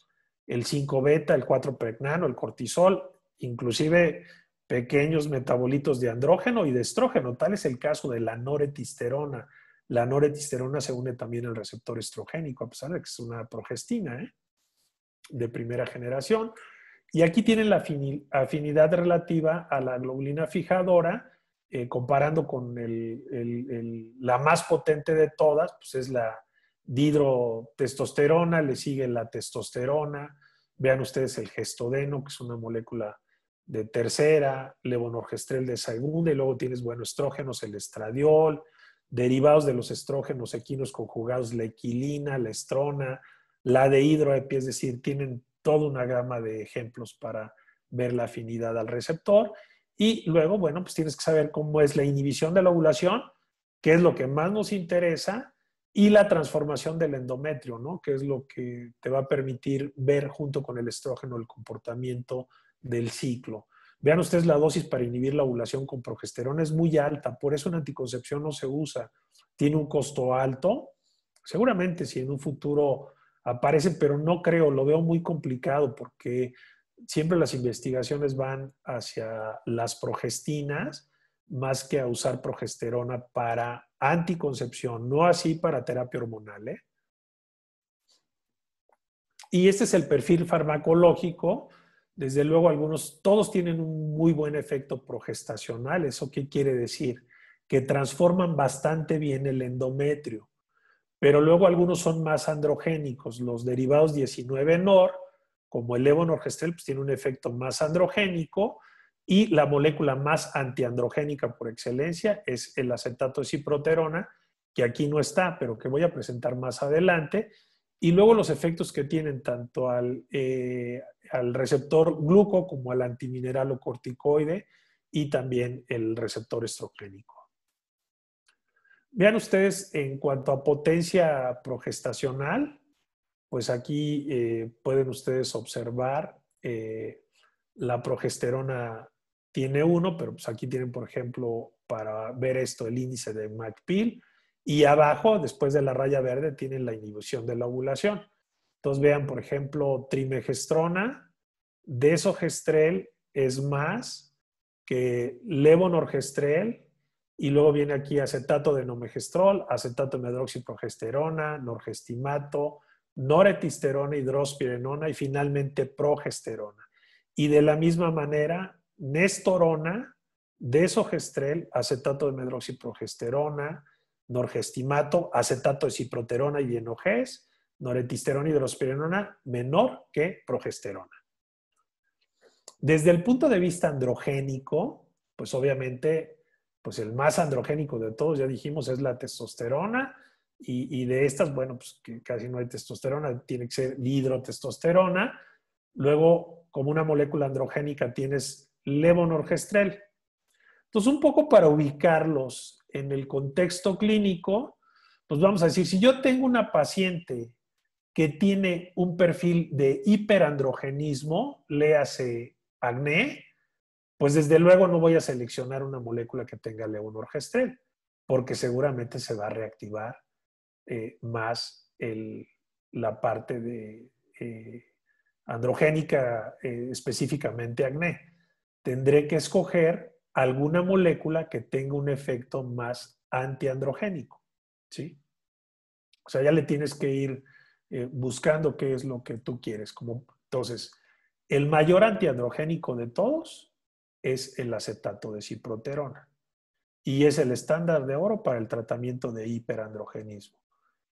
el 5-beta, el 4-pregnano, el cortisol, inclusive pequeños metabolitos de andrógeno y de estrógeno. Tal es el caso de la noretisterona. La noretisterona se une también al receptor estrogénico, a pesar de que es una progestina de primera generación. Y aquí tienen la afinidad relativa a la globulina fijadora, comparando con la más potente de todas, pues es la dihidrotestosterona, le sigue la testosterona, vean ustedes el gestodeno, que es una molécula de tercera, levonorgestrel de segunda, y luego tienes, bueno, estrógenos, el estradiol, derivados de los estrógenos equinos conjugados, la equilina, la estrona, la dehidroepi, es decir, tienen toda una gama de ejemplos para ver la afinidad al receptor. Y luego, bueno, pues tienes que saber cómo es la inhibición de la ovulación, que es lo que más nos interesa, y la transformación del endometrio, ¿no? Que es lo que te va a permitir ver junto con el estrógeno el comportamiento del ciclo. Vean ustedes la dosis para inhibir la ovulación con progesterona, es muy alta, por eso en anticoncepción no se usa. Tiene un costo alto. Seguramente si en un futuro aparece, pero no creo, lo veo muy complicado porque siempre las investigaciones van hacia las progestinas más que a usar progesterona para anticoncepción, no así para terapia hormonal, ¿eh? Y este es el perfil farmacológico. Desde luego todos tienen un muy buen efecto progestacional. ¿Eso qué quiere decir? Que transforman bastante bien el endometrio. Pero luego algunos son más androgénicos. Los derivados 19-NOR, como el levonorgestrel, pues tiene un efecto más androgénico, y la molécula más antiandrogénica por excelencia es el acetato de ciproterona, que aquí no está, pero que voy a presentar más adelante. Y luego los efectos que tienen tanto al receptor gluco como al antimineralocorticoide y también el receptor estrogénico. Vean ustedes, en cuanto a potencia progestacional, pues aquí pueden ustedes observar la progesterona tiene 1, pero pues aquí tienen, por ejemplo, para ver esto, el índice de McPill, y abajo, después de la raya verde, tienen la inhibición de la ovulación. Entonces vean, por ejemplo, trimegestrona, desogestrel es más que levonorgestrel, y luego viene aquí acetato de nomegestrol, acetato de medroxiprogesterona, norgestimato, noretisterona, hidrospirenona y finalmente progesterona. Y de la misma manera, nestorona, desogestrel, acetato de medroxiprogesterona, norgestimato, acetato de ciproterona y enojes, noretisterona, hidrospirenona menor que progesterona. Desde el punto de vista androgénico, pues obviamente, pues el más androgénico de todos, ya dijimos, es la testosterona, y de estas, bueno, pues que casi no hay testosterona, tiene que ser hidrotestosterona. Luego, como una molécula androgénica, tienes levonorgestrel. Entonces, un poco para ubicarlos en el contexto clínico, pues vamos a decir, si yo tengo una paciente que tiene un perfil de hiperandrogenismo, léase acné, pues desde luego no voy a seleccionar una molécula que tenga levonorgestrel, porque seguramente se va a reactivar más la parte de androgénica, específicamente acné. Tendré que escoger alguna molécula que tenga un efecto más antiandrogénico, ¿sí? O sea, ya le tienes que ir buscando qué es lo que tú quieres. Entonces, el mayor antiandrogénico de todos es el acetato de ciproterona, y es el estándar de oro para el tratamiento de hiperandrogenismo.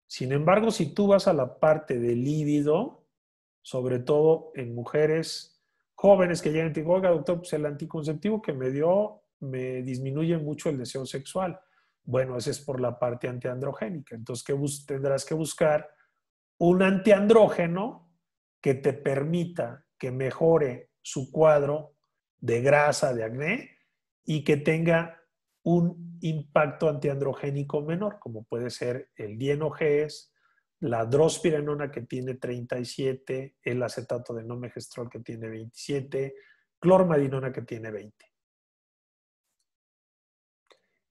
Sin embargo, si tú vas a la parte de líbido, sobre todo en mujeres jóvenes que llegan y te dicen, oiga, doctor, pues el anticonceptivo que me dio me disminuye mucho el deseo sexual. Bueno, ese es por la parte antiandrogénica. Entonces, tendrás que buscar un antiandrógeno que te permita que mejore su cuadro de grasa, de acné, y que tenga un impacto antiandrogénico menor, como puede ser el dienoges, la drospirenona, que tiene 37, el acetato de nomegestrol, que tiene 27, clormadinona, que tiene 20.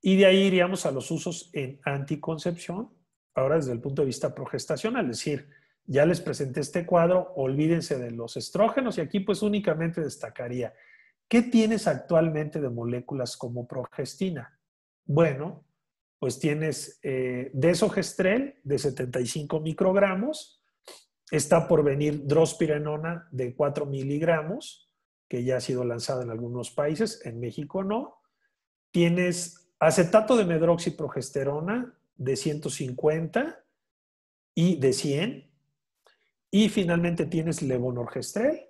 Y de ahí iríamos a los usos en anticoncepción, ahora desde el punto de vista progestacional, es decir, ya les presenté este cuadro, olvídense de los estrógenos, y aquí pues únicamente destacaría, ¿qué tienes actualmente de moléculas como progestina? Bueno, pues tienes desogestrel de 75 microgramos, está por venir drospirenona de 4 miligramos, que ya ha sido lanzada en algunos países, en México no. Tienes acetato de medroxiprogesterona de 150 y de 100. Y finalmente tienes levonorgestrel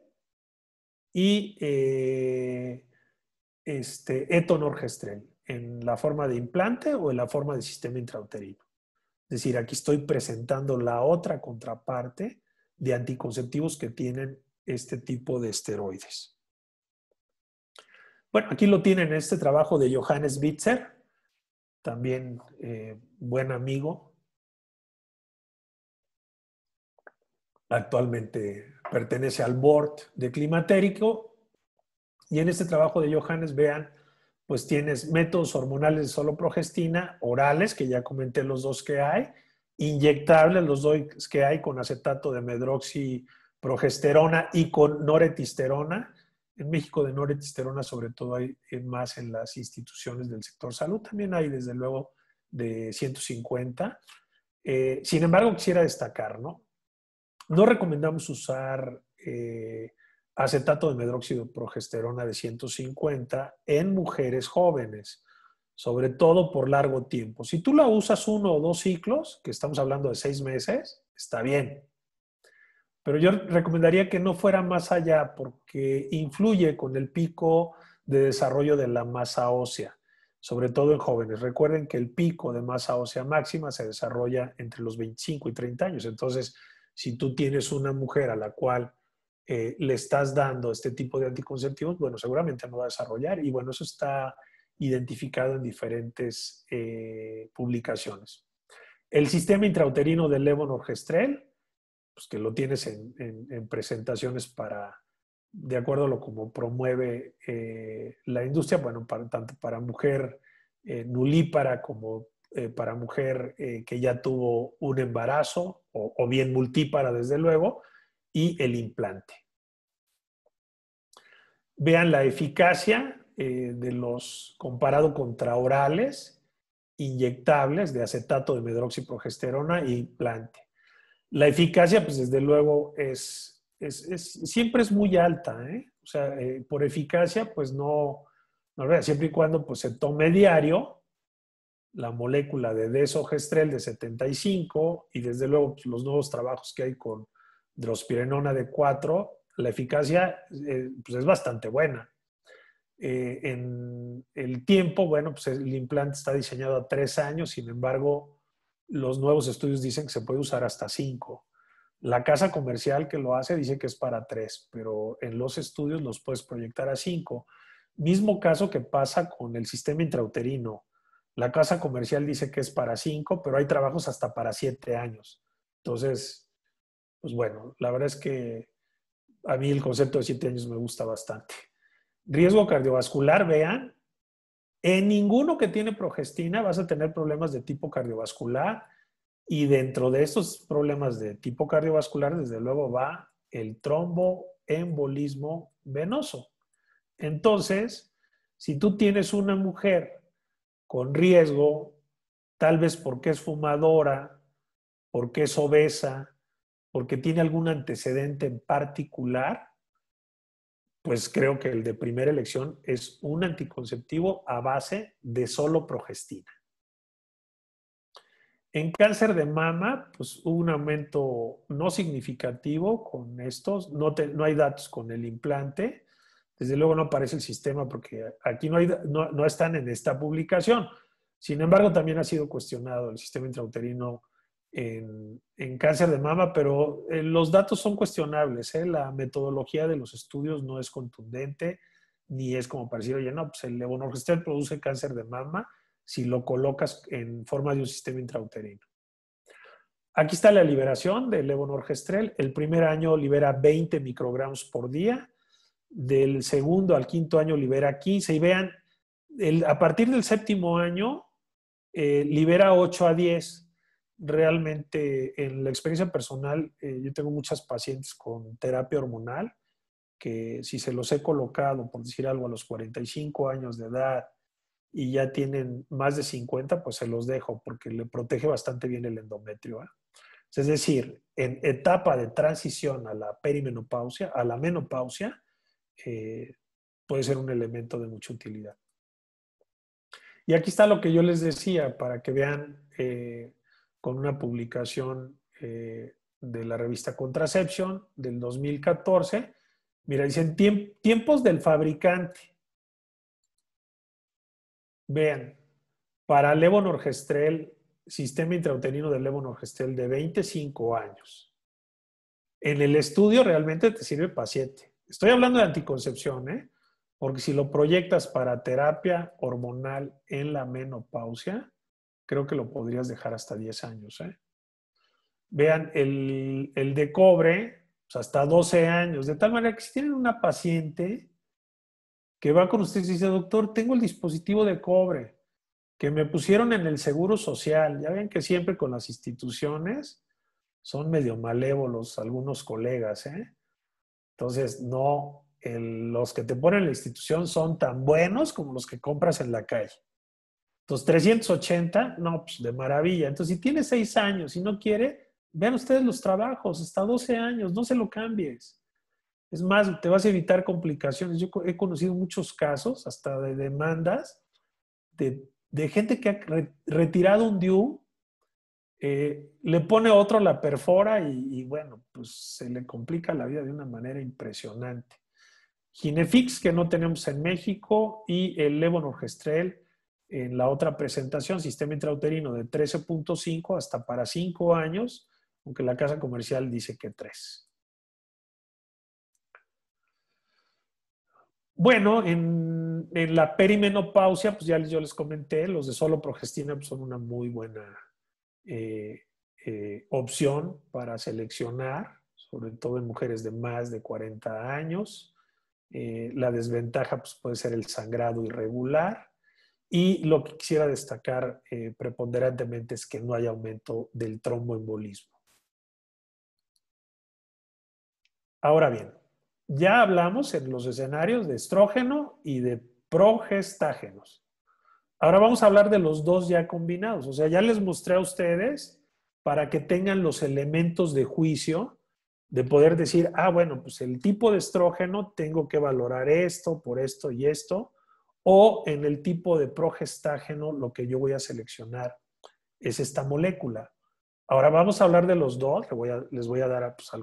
y etonorgestrel, en la forma de implante o en la forma de sistema intrauterino. Es decir, aquí estoy presentando la otra contraparte de anticonceptivos que tienen este tipo de esteroides. Bueno, aquí lo tienen, este trabajo de Johannes Bitzer, también buen amigo. Actualmente pertenece al board de Climatérico. Y en este trabajo de Johannes, vean, pues tienes métodos hormonales de solo progestina, orales, que ya comenté los dos que hay, inyectables, los dos que hay con acetato de medroxiprogesterona y con noretisterona. En México de noretisterona sobre todo hay más en las instituciones del sector salud. También hay desde luego de 150. Sin embargo, quisiera destacar, ¿no? No recomendamos usar acetato de medroxiprogesterona de 150 en mujeres jóvenes, sobre todo por largo tiempo. Si tú la usas 1 o 2 ciclos, que estamos hablando de 6 meses, está bien. Pero yo recomendaría que no fuera más allá porque influye con el pico de desarrollo de la masa ósea, sobre todo en jóvenes. Recuerden que el pico de masa ósea máxima se desarrolla entre los 25 y 30 años. Entonces, si tú tienes una mujer a la cual le estás dando este tipo de anticonceptivos, bueno, seguramente no va a desarrollar. Y bueno, eso está identificado en diferentes publicaciones. El sistema intrauterino del levonorgestrel, pues que lo tienes en presentaciones para, de acuerdo a lo como promueve la industria, bueno, tanto para mujer nulípara como para mujer que ya tuvo un embarazo o bien multípara, desde luego, y el implante. Vean la eficacia de los comparado contra orales inyectables de acetato de medroxiprogesterona e implante. La eficacia, pues desde luego, siempre es muy alta, ¿eh? O sea, por eficacia, pues no, siempre y cuando pues, se tome diario la molécula de desogestrel de 75 y desde luego pues, los nuevos trabajos que hay con drospirenona de 4, la eficacia pues es bastante buena. En el tiempo, bueno, pues el implante está diseñado a 3 años, sin embargo, los nuevos estudios dicen que se puede usar hasta 5. La casa comercial que lo hace dice que es para 3, pero en los estudios los puedes proyectar a 5. Mismo caso que pasa con el sistema intrauterino. La casa comercial dice que es para 5, pero hay trabajos hasta para 7 años. Entonces, pues bueno, la verdad es que a mí el concepto de 7 años me gusta bastante. Riesgo cardiovascular, vean, en ninguno que tiene progestina vas a tener problemas de tipo cardiovascular y dentro de estos problemas de tipo cardiovascular, desde luego va el tromboembolismo venoso. Entonces, si tú tienes una mujer con riesgo, tal vez porque es fumadora, porque es obesa, porque tiene algún antecedente en particular, pues creo que el de primera elección es un anticonceptivo a base de solo progestina. En cáncer de mama, pues hubo un aumento no significativo con estos, no hay datos con el implante, desde luego no aparece el sistema porque aquí no están en esta publicación. Sin embargo, también ha sido cuestionado el sistema intrauterino en cáncer de mama, pero los datos son cuestionables. La metodología de los estudios no es contundente, ni es como para decir, oye, no, pues el levonorgestrel produce cáncer de mama si lo colocas en forma de un sistema intrauterino. Aquí está la liberación del levonorgestrel. El primer año libera 20 microgramos por día. Del segundo al quinto año libera 15. Y vean, a partir del séptimo año libera 8 a 10. Realmente, en la experiencia personal, yo tengo muchas pacientes con terapia hormonal que si se los he colocado, por decir algo, a los 45 años de edad y ya tienen más de 50, pues se los dejo porque le protege bastante bien el endometrio. Es decir, en etapa de transición a la perimenopausia, a la menopausia, puede ser un elemento de mucha utilidad. Y aquí está lo que yo les decía para que vean con una publicación de la revista Contraception del 2014, Mira, dicen tiempos del fabricante. Vean, para levonorgestrel, sistema intrauterino de levonorgestrel de 25 años. En el estudio realmente te sirve para 7. Estoy hablando de anticoncepción, ¿eh? Porque si lo proyectas para terapia hormonal en la menopausia, creo que lo podrías dejar hasta 10 años, ¿eh? Vean, el de cobre, pues hasta 12 años. De tal manera que si tienen una paciente que va con ustedes y dice, doctor, tengo el dispositivo de cobre que me pusieron en el Seguro Social. Ya ven que siempre con las instituciones son medio malévolos algunos colegas, ¿eh? Entonces, no, los que te ponen en la institución son tan buenos como los que compras en la calle. Entonces, 380, no, pues de maravilla. Entonces, si tiene 6 años y no quiere, vean ustedes los trabajos, hasta 12 años, no se lo cambies. Es más, te vas a evitar complicaciones. Yo he conocido muchos casos, hasta de demandas, de gente que ha retirado un DIU, le pone otro, la perfora y bueno, pues se le complica la vida de una manera impresionante. Ginefix, que no tenemos en México, y el levonorgestrel en la otra presentación, sistema intrauterino de 13.5 hasta para 5 años, aunque la casa comercial dice que 3. Bueno, en la perimenopausia, pues ya yo les comenté, los de solo progestina pues son una muy buena opción para seleccionar, sobre todo en mujeres de más de 40 años. La desventaja pues, puede ser el sangrado irregular. Y lo que quisiera destacar preponderantemente es que no hay aumento del tromboembolismo. Ahora bien, ya hablamos en los escenarios de estrógeno y de progestágenos. Ahora vamos a hablar de los dos ya combinados. O sea, ya les mostré a ustedes para que tengan los elementos de juicio de poder decir, ah, bueno, pues el tipo de estrógeno tengo que valorar esto por esto y esto. O en el tipo de progestágeno lo que yo voy a seleccionar es esta molécula. Ahora vamos a hablar de los dos. Les voy a dar pues,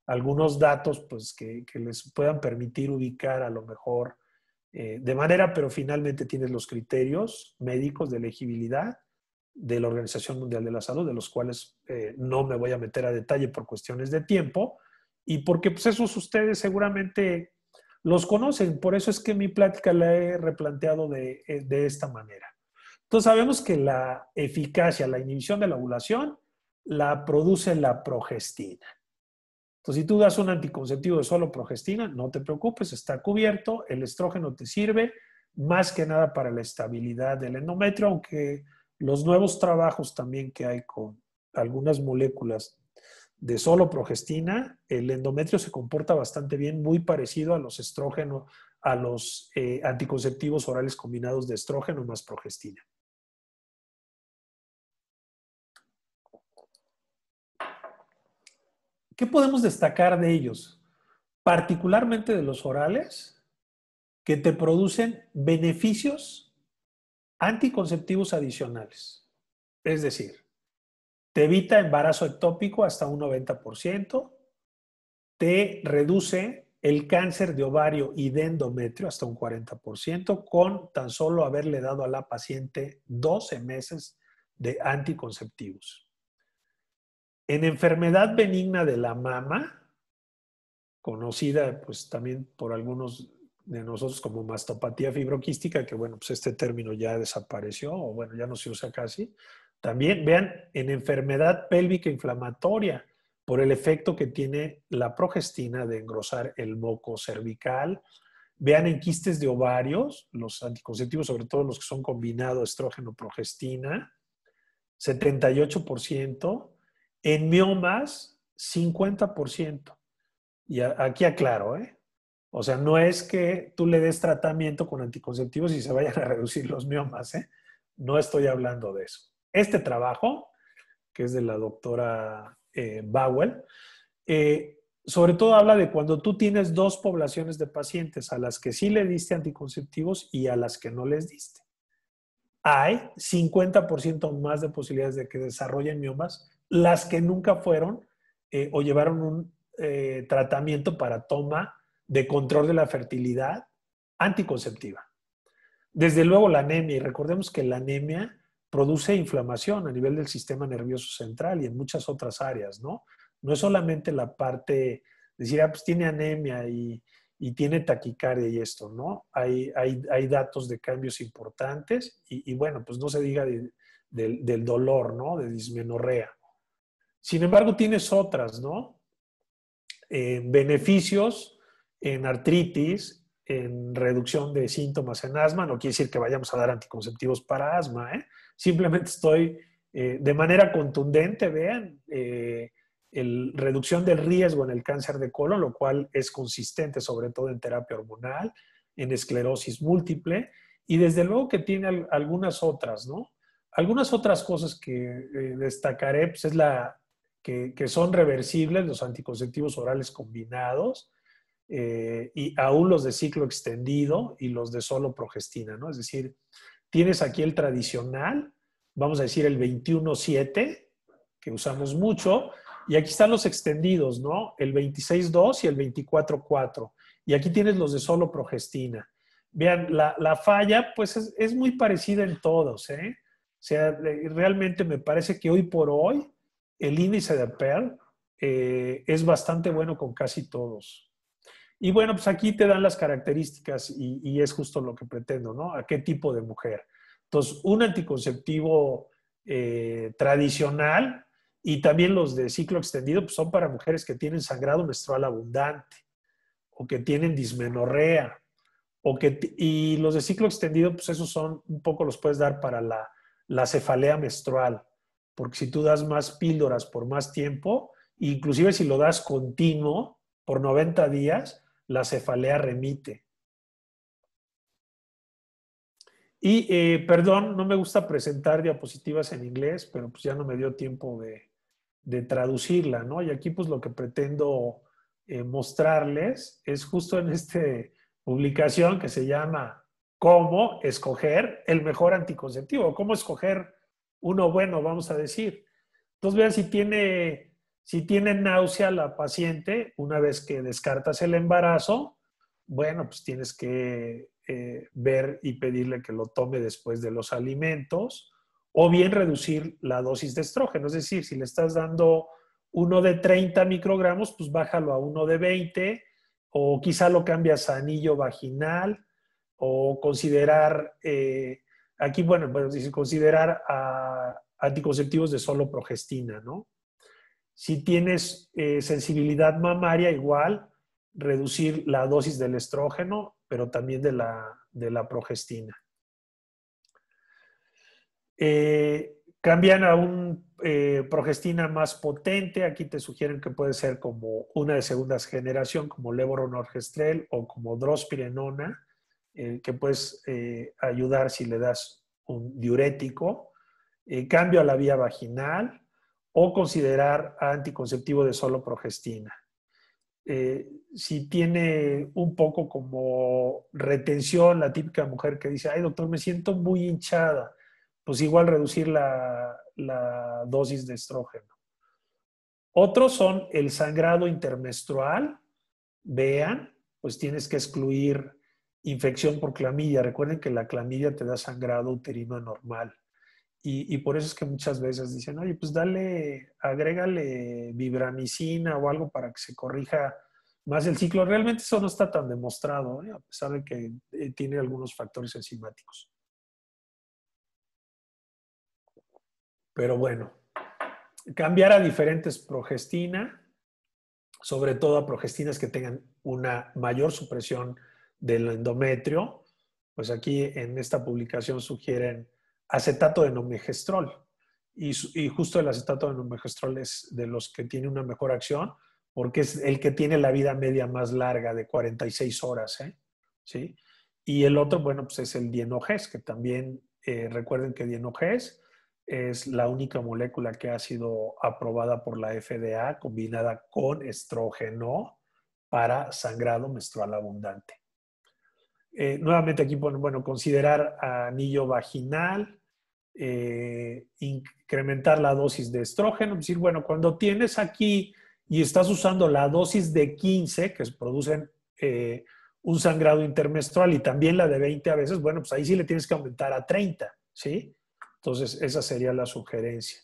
algunos datos pues, que les puedan permitir ubicar a lo mejor de manera, pero finalmente tienes los criterios médicos de elegibilidad de la Organización Mundial de la Salud, de los cuales no me voy a meter a detalle por cuestiones de tiempo y porque pues, esos ustedes seguramente los conocen. Por eso es que mi plática la he replanteado de esta manera. Entonces sabemos que la eficacia, la inhibición de la ovulación, la produce la progestina. Entonces, si tú das un anticonceptivo de solo progestina, no te preocupes, está cubierto, el estrógeno te sirve más que nada para la estabilidad del endometrio, aunque los nuevos trabajos también que hay con algunas moléculas de solo progestina, el endometrio se comporta bastante bien, muy parecido a los estrógenos, a los anticonceptivos orales combinados de estrógeno más progestina. ¿Qué podemos destacar de ellos? Particularmente de los orales, que te producen beneficios anticonceptivos adicionales. Es decir, te evita embarazo ectópico hasta un 90%, te reduce el cáncer de ovario y de endometrio hasta un 40% con tan solo haberle dado a la paciente 12 meses de anticonceptivos. En enfermedad benigna de la mama, conocida pues también por algunos de nosotros como mastopatía fibroquística, que bueno, pues este término ya desapareció o bueno, ya no se usa casi. También vean en enfermedad pélvica inflamatoria por el efecto que tiene la progestina de engrosar el moco cervical. Vean en quistes de ovarios, los anticonceptivos, sobre todo los que son combinados estrógeno-progestina, 78%. En miomas, 50%. Y aquí aclaro, ¿eh? O sea, no es que tú le des tratamiento con anticonceptivos y se vayan a reducir los miomas, ¿eh? No estoy hablando de eso. Este trabajo, que es de la doctora Bauer, sobre todo habla de cuando tú tienes dos poblaciones de pacientes, a las que sí le diste anticonceptivos y a las que no les diste. Hay 50% más de posibilidades de que desarrollen miomas las que nunca fueron o llevaron un tratamiento para toma de control de la fertilidad anticonceptiva. Desde luego la anemia, y recordemos que la anemia produce inflamación a nivel del sistema nervioso central y en muchas otras áreas, ¿no? No es solamente la parte de decir, pues tiene anemia y tiene taquicardia y esto, ¿no? Hay datos de cambios importantes y bueno, pues no se diga del dolor, ¿no? De dismenorrea. Sin embargo, tienes otras, ¿no? Beneficios en artritis, en reducción de síntomas en asma. No quiere decir que vayamos a dar anticonceptivos para asma, ¿eh? Simplemente estoy de manera contundente, vean, reducción del riesgo en el cáncer de colon, lo cual es consistente sobre todo en terapia hormonal, en esclerosis múltiple, y desde luego que tiene algunas otras, ¿no? Algunas otras cosas que destacaré, pues es que son reversibles los anticonceptivos orales combinados y aún los de ciclo extendido y los de solo progestina, ¿no? Es decir, tienes aquí el tradicional, vamos a decir el 21-7, que usamos mucho, y aquí están los extendidos, ¿no? El 26-2 y el 24-4. Y aquí tienes los de solo progestina. Vean, la falla, pues es muy parecida en todos, ¿eh? O sea, realmente me parece que hoy por hoy el índice de Pearl es bastante bueno con casi todos. Y bueno, pues aquí te dan las características y es justo lo que pretendo, ¿no? ¿A qué tipo de mujer? Entonces, un anticonceptivo tradicional y también los de ciclo extendido pues son para mujeres que tienen sangrado menstrual abundante o que tienen dismenorrea y los de ciclo extendido pues esos son un poco los puedes dar para la cefalea menstrual, porque si tú das más píldoras por más tiempo, inclusive si lo das continuo por 90 días, la cefalea remite. Y perdón, no me gusta presentar diapositivas en inglés, pero pues ya no me dio tiempo de traducirla, ¿no? Y aquí pues lo que pretendo mostrarles es justo en esta publicación que se llama ¿Cómo escoger el mejor anticonceptivo? ¿Cómo escoger uno bueno, vamos a decir? Entonces vean si tiene náusea la paciente, una vez que descartas el embarazo, bueno, pues tienes que ver y pedirle que lo tome después de los alimentos o bien reducir la dosis de estrógeno. Es decir, si le estás dando uno de 30 microgramos, pues bájalo a uno de 20 o quizá lo cambias a anillo vaginal o considerar, aquí, bueno, considerar a anticonceptivos de solo progestina, ¿no? Si tienes sensibilidad mamaria, igual, reducir la dosis del estrógeno, pero también de la progestina. Cambian a un progestina más potente. Aquí te sugieren que puede ser como una de segunda generación, como levonorgestrel o como drospirenona, que puedes ayudar si le das un diurético. Cambio a la vía vaginal o considerar anticonceptivo de solo progestina. Si tiene un poco como retención, la típica mujer que dice, ay doctor, me siento muy hinchada, pues igual reducir la dosis de estrógeno. Otros son el sangrado intermenstrual, vean, pues tienes que excluir infección por clamidia. Recuerden que la clamidia te da sangrado uterino anormal. Y por eso es que muchas veces dicen, oye, pues agrégale vibramicina o algo para que se corrija más el ciclo. Realmente eso no está tan demostrado, a pesar de que tiene algunos factores enzimáticos. Pero bueno, cambiar a diferentes progestina, sobre todo a progestinas que tengan una mayor supresión del endometrio. Pues aquí en esta publicación sugieren acetato de nomegestrol. Y justo el acetato de nomegestrol es de los que tiene una mejor acción porque es el que tiene la vida media más larga de 46 horas. ¿Sí? Y el otro, bueno, pues es el dienogés, que también recuerden que dienogés es la única molécula que ha sido aprobada por la FDA combinada con estrógeno para sangrado menstrual abundante. Nuevamente aquí, bueno, considerar anillo vaginal, incrementar la dosis de estrógeno. Es decir, bueno, cuando tienes aquí y estás usando la dosis de 15 que producen un sangrado intermenstrual y también la de 20 a veces, bueno, pues ahí sí le tienes que aumentar a 30, ¿sí? Entonces, esa sería la sugerencia.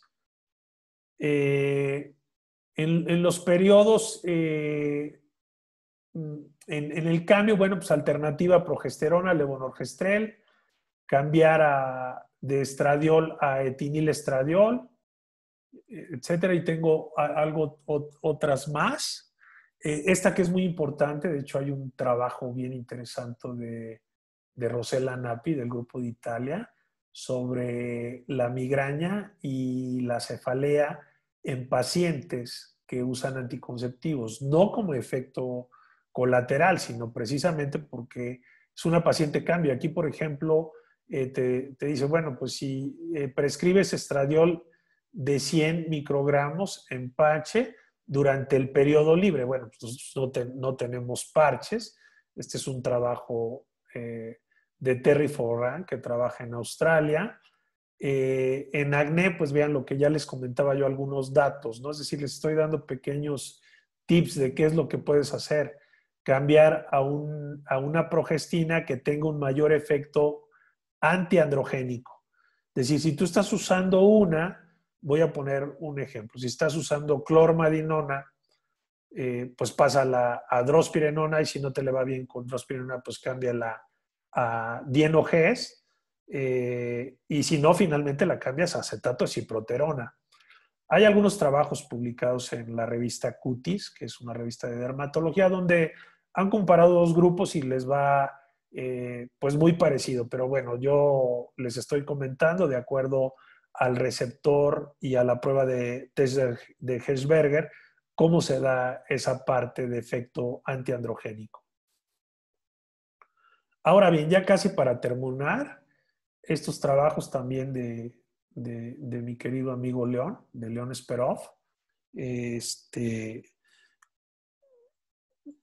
En los periodos, en el cambio, bueno, pues alternativa progesterona, levonorgestrel, cambiar de estradiol a etinilestradiol, etcétera, y tengo otras más. Esta que es muy importante, de hecho hay un trabajo bien interesante de Rosella Nappi del Grupo de Italia sobre la migraña y la cefalea en pacientes que usan anticonceptivos, no como efecto colateral, sino precisamente porque es una paciente cambio. Aquí, por ejemplo, te dice, bueno, pues si prescribes estradiol de 100 microgramos en parche durante el periodo libre. Bueno, pues no tenemos parches. Este es un trabajo de Terry Foran, que trabaja en Australia. En acné, pues vean lo que ya les comentaba yo, algunos datos, ¿no? Es decir, les estoy dando pequeños tips de qué es lo que puedes hacer. Cambiar a una progestina que tenga un mayor efecto antiandrogénico. Es decir, si tú estás usando voy a poner un ejemplo, si estás usando clormadinona, pues pasa a drospirenona, y si no te le va bien con drospirenona, pues cámbiala a dienogés, y si no, finalmente la cambias a acetato de ciproterona. Hay algunos trabajos publicados en la revista Cutis, que es una revista de dermatología, donde han comparado dos grupos y les va pues muy parecido. Pero bueno, yo les estoy comentando de acuerdo al receptor y a la prueba de test de Hershberger, cómo se da esa parte de efecto antiandrogénico. Ahora bien, ya casi para terminar, estos trabajos también de mi querido amigo León, de León Sperov, y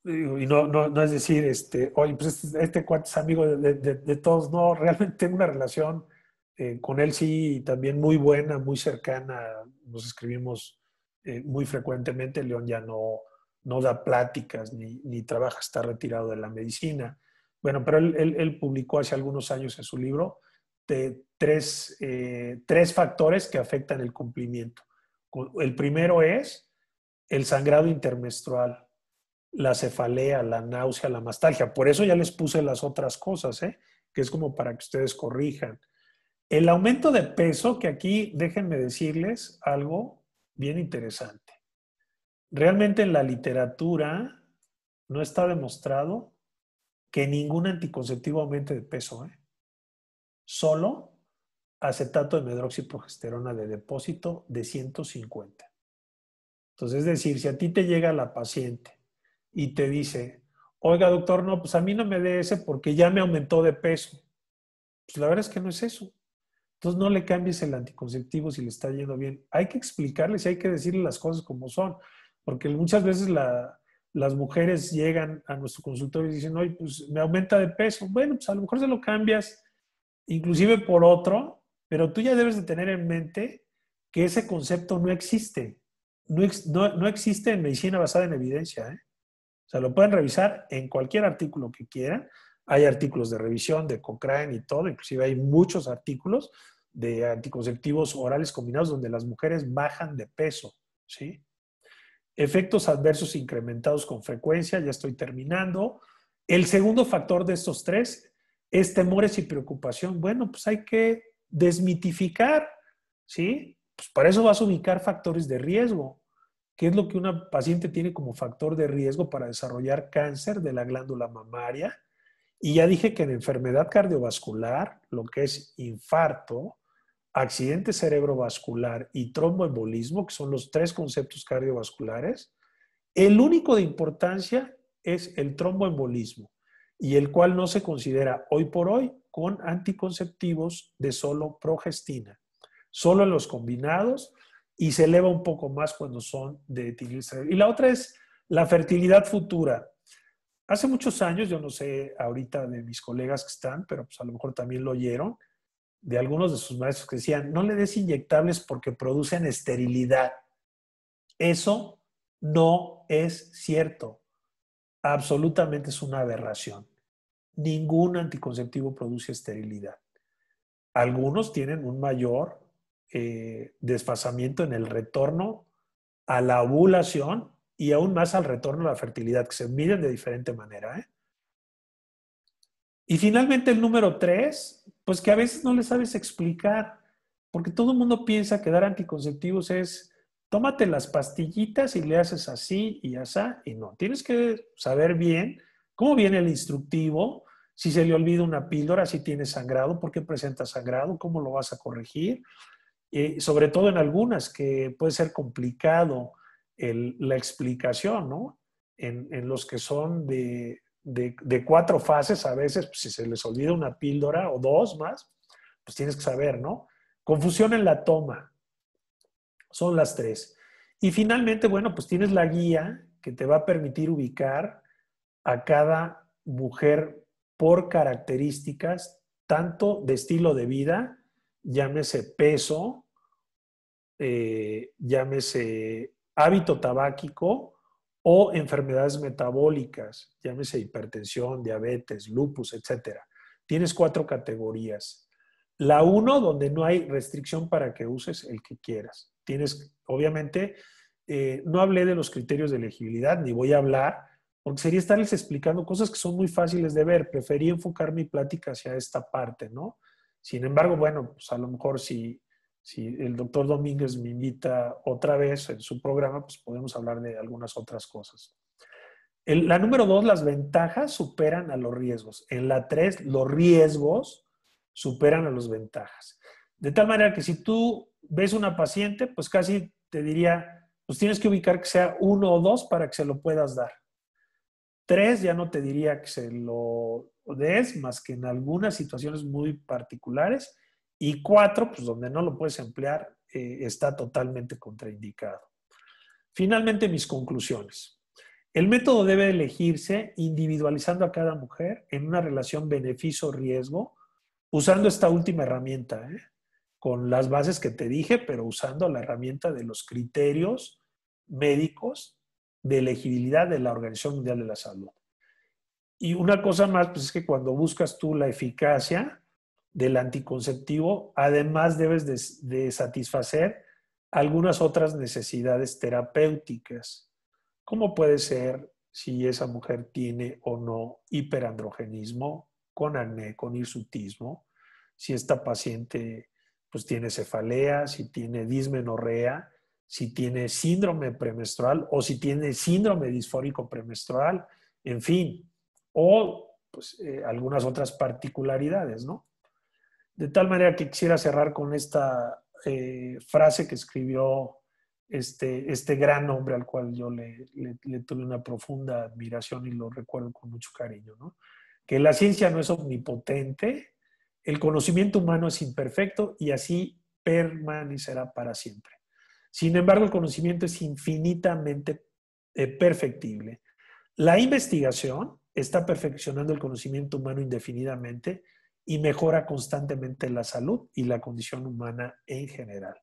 no es decir, oye, pues este cuate es amigo de todos, no, realmente tengo una relación con él sí también muy buena, muy cercana, nos escribimos muy frecuentemente. León ya no da pláticas ni trabaja, está retirado de la medicina. Bueno, pero él publicó hace algunos años en su libro de tres factores que afectan el cumplimiento. El primero es el sangrado intermenstrual, la cefalea, la náusea, la mastalgia. Por eso ya les puse las otras cosas, que es como para que ustedes corrijan. El aumento de peso, que aquí déjenme decirles algo bien interesante. Realmente en la literatura no está demostrado que ningún anticonceptivo aumente de peso. Solo acetato de medroxiprogesterona de depósito de 150. Entonces, es decir, si a ti te llega la paciente y te dice, oiga, doctor, no, pues a mí no me dé ese porque ya me aumentó de peso. Pues la verdad es que no es eso. Entonces no le cambies el anticonceptivo si le está yendo bien. Hay que explicarles y hay que decirle las cosas como son, porque muchas veces las mujeres llegan a nuestro consultorio y dicen, oye, pues me aumenta de peso. Bueno, pues a lo mejor se lo cambias inclusive por otro, pero tú ya debes de tener en mente que ese concepto no existe. No existe en medicina basada en evidencia. O sea, lo pueden revisar en cualquier artículo que quieran. Hay artículos de revisión de Cochrane y todo, inclusive hay muchos artículos de anticonceptivos orales combinados donde las mujeres bajan de peso, ¿sí? Efectos adversos incrementados con frecuencia, ya estoy terminando. El segundo factor de estos tres es temores y preocupación. Bueno, pues hay que desmitificar, ¿sí? Pues para eso vas a ubicar factores de riesgo. ¿Qué es lo que una paciente tiene como factor de riesgo para desarrollar cáncer de la glándula mamaria? Y ya dije que en enfermedad cardiovascular, lo que es infarto, accidente cerebrovascular y tromboembolismo, que son los tres conceptos cardiovasculares, el único de importancia es el tromboembolismo, y el cual no se considera hoy por hoy con anticonceptivos de solo progestina, solo en los combinados, y se eleva un poco más cuando son de etililcestradiol. Y la otra es la fertilidad futura. Hace muchos años, yo no sé ahorita de mis colegas que están, pero pues a lo mejor también lo oyeron, de algunos de sus maestros que decían, no le des inyectables porque producen esterilidad. Eso no es cierto. absolutamente es una aberración. Ningún anticonceptivo produce esterilidad. Algunos tienen un mayor desfasamiento en el retorno a la ovulación y aún más al retorno a la fertilidad, que se miden de diferente manera, ¿eh? Y finalmente el número 3, pues que a veces no le sabes explicar, porque todo el mundo piensa que dar anticonceptivos es tómate las pastillitas y le haces así y así, y no. Tienes que saber bien cómo viene el instructivo, si se le olvida una píldora, si tiene sangrado, por qué presenta sangrado, cómo lo vas a corregir. Sobre todo en algunas que puede ser complicado la explicación, ¿no? En los que son de 4 fases, a veces, pues, si se les olvida una píldora o 2 más, pues tienes que saber, ¿no? Confusión en la toma, son las 3. Y finalmente, bueno, pues tienes la guía que te va a permitir ubicar a cada mujer por características, tanto de estilo de vida, llámese peso, llámese hábito tabáquico o enfermedades metabólicas, llámese hipertensión, diabetes, lupus, etc. Tienes 4 categorías. La 1, donde no hay restricción para que uses el que quieras. Tienes, obviamente, no hablé de los criterios de elegibilidad, ni voy a hablar, porque sería estarles explicando cosas que son muy fáciles de ver. Preferí enfocar mi plática hacia esta parte, ¿no? Sin embargo, bueno, pues a lo mejor si el doctor Domínguez me invita otra vez en su programa, pues podemos hablar de algunas otras cosas. La número 2, las ventajas superan a los riesgos. En la 3, los riesgos superan a las ventajas. De tal manera que si tú ves una paciente, pues casi te diría, pues tienes que ubicar que sea 1 o 2 para que se lo puedas dar. 3, ya no te diría que se lo des, más que en algunas situaciones muy particulares. Y 4, pues donde no lo puedes emplear, está totalmente contraindicado. Finalmente, mis conclusiones. El método debe elegirse individualizando a cada mujer en una relación beneficio-riesgo, usando esta última herramienta, con las bases que te dije, pero usando la herramienta de los criterios médicos de elegibilidad de la Organización Mundial de la Salud. Y una cosa más, pues es que cuando buscas tú la eficacia del anticonceptivo, además debes de satisfacer algunas otras necesidades terapéuticas, como puede ser si esa mujer tiene o no hiperandrogenismo, con acné, con hirsutismo, si esta paciente pues tiene cefalea, si tiene dismenorrea, si tiene síndrome premenstrual o si tiene síndrome disfórico premenstrual, en fin, o pues, algunas otras particularidades, ¿no? De tal manera que quisiera cerrar con esta frase que escribió este gran hombre al cual yo le tuve una profunda admiración y lo recuerdo con mucho cariño, ¿no? Que la ciencia no es omnipotente, el conocimiento humano es imperfecto y así permanecerá para siempre. Sin embargo, el conocimiento es infinitamente perfectible. La investigación está perfeccionando el conocimiento humano indefinidamente y mejora constantemente la salud y la condición humana en general.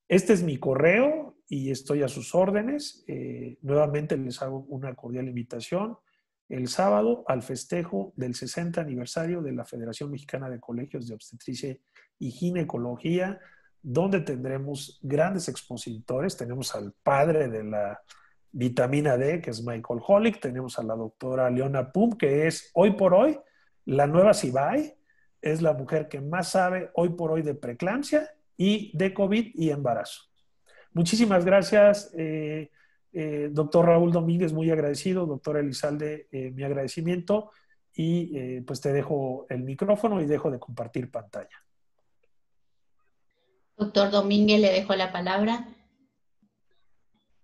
Este es mi correo y estoy a sus órdenes. Nuevamente les hago una cordial invitación el sábado al festejo del 60 aniversario de la Federación Mexicana de Colegios de Obstetricia y Ginecología, donde tendremos grandes expositores. Tenemos al padre de la vitamina D, que es Michael Holick. Tenemos a la doctora Leona Pum, que es hoy por hoy la nueva Cibai. Es la mujer que más sabe hoy por hoy de preeclampsia y de COVID y embarazo. Muchísimas gracias, doctor Raúl Domínguez, muy agradecido. Doctora Elizalde, mi agradecimiento. Y pues te dejo el micrófono y dejo de compartir pantalla. Doctor Domínguez, le dejo la palabra.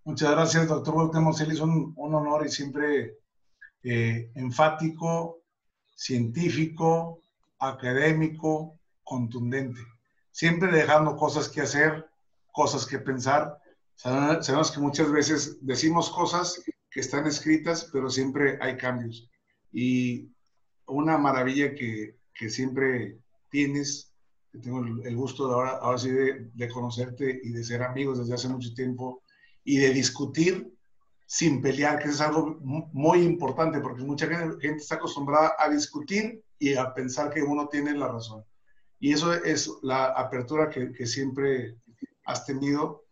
Muchas gracias, doctor Cuauhtémoc. Él hizo un honor y siempre enfático, científico, académico, contundente. Siempre dejando cosas que hacer, cosas que pensar. Sabemos que muchas veces decimos cosas que están escritas, pero siempre hay cambios. Y una maravilla que siempre tienes, que tengo el gusto de ahora sí de conocerte y de ser amigos desde hace mucho tiempo y de discutir sin pelear, que es algo muy importante, porque mucha gente está acostumbrada a discutir y a pensar que uno tiene la razón. Y eso es la apertura que siempre has tenido.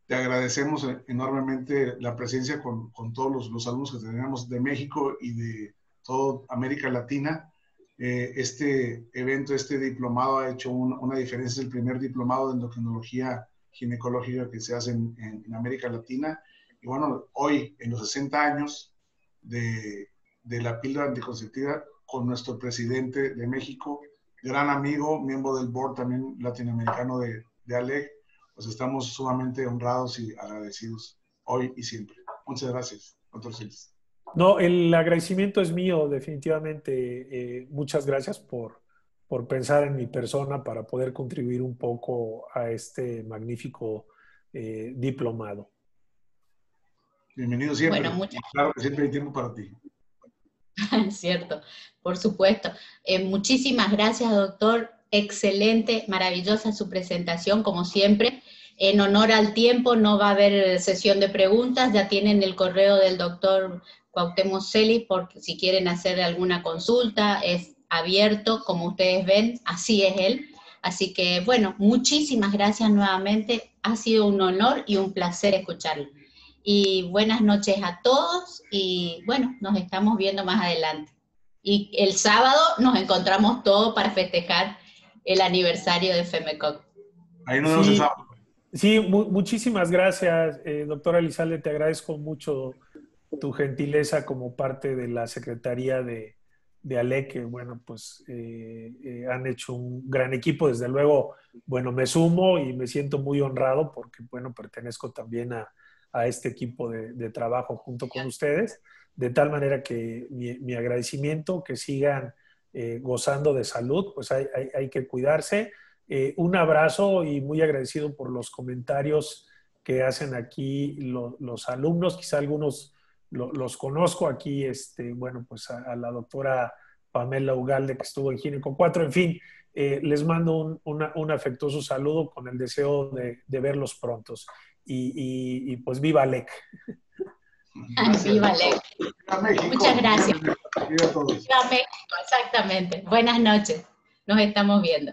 Te agradecemos enormemente la presencia con todos los alumnos que tenemos de México y de toda América Latina. Este evento, este diplomado ha hecho una diferencia. Es el primer diplomado de endocrinología ginecológica que se hace en América Latina. Y bueno, hoy, en los 60 años de la píldora anticonceptiva, con nuestro presidente de México, gran amigo, miembro del board también latinoamericano de ALEC, pues estamos sumamente honrados y agradecidos hoy y siempre. Muchas gracias, doctor Celis. No, el agradecimiento es mío, definitivamente. Muchas gracias por pensar en mi persona para poder contribuir un poco a este magnífico diplomado. Bienvenido siempre. Bueno, claro que siempre hay tiempo para ti. Cierto, por supuesto. Muchísimas gracias, doctor. Excelente, maravillosa su presentación, como siempre. En honor al tiempo, no va a haber sesión de preguntas. Ya tienen el correo del doctor Cuauhtémoc Celis, porque si quieren hacer alguna consulta, es abierto, como ustedes ven, así es él. Así que, bueno, muchísimas gracias nuevamente. Ha sido un honor y un placer escucharlo. Y buenas noches a todos y bueno, nos estamos viendo más adelante. Y el sábado nos encontramos todos para festejar el aniversario de FEMECOC. Ahí nos vemos el sábado. Sí, muchísimas gracias, doctora Elizalde, te agradezco mucho tu gentileza como parte de la Secretaría de ALEC, que bueno, pues han hecho un gran equipo, desde luego, bueno, me sumo y me siento muy honrado porque, bueno, pertenezco también a este equipo de trabajo junto con ustedes, de tal manera que mi agradecimiento, que sigan gozando de salud, pues hay que cuidarse. Un abrazo y muy agradecido por los comentarios que hacen aquí los alumnos, quizá algunos los conozco aquí, bueno, pues a la doctora Pamela Ugalde, que estuvo en Gineco 4, en fin, les mando un afectuoso saludo con el deseo de verlos prontos. Y pues viva ALEC. Viva ALEC. Muchas gracias. Viva todos. Viva México, exactamente. Buenas noches. Nos estamos viendo.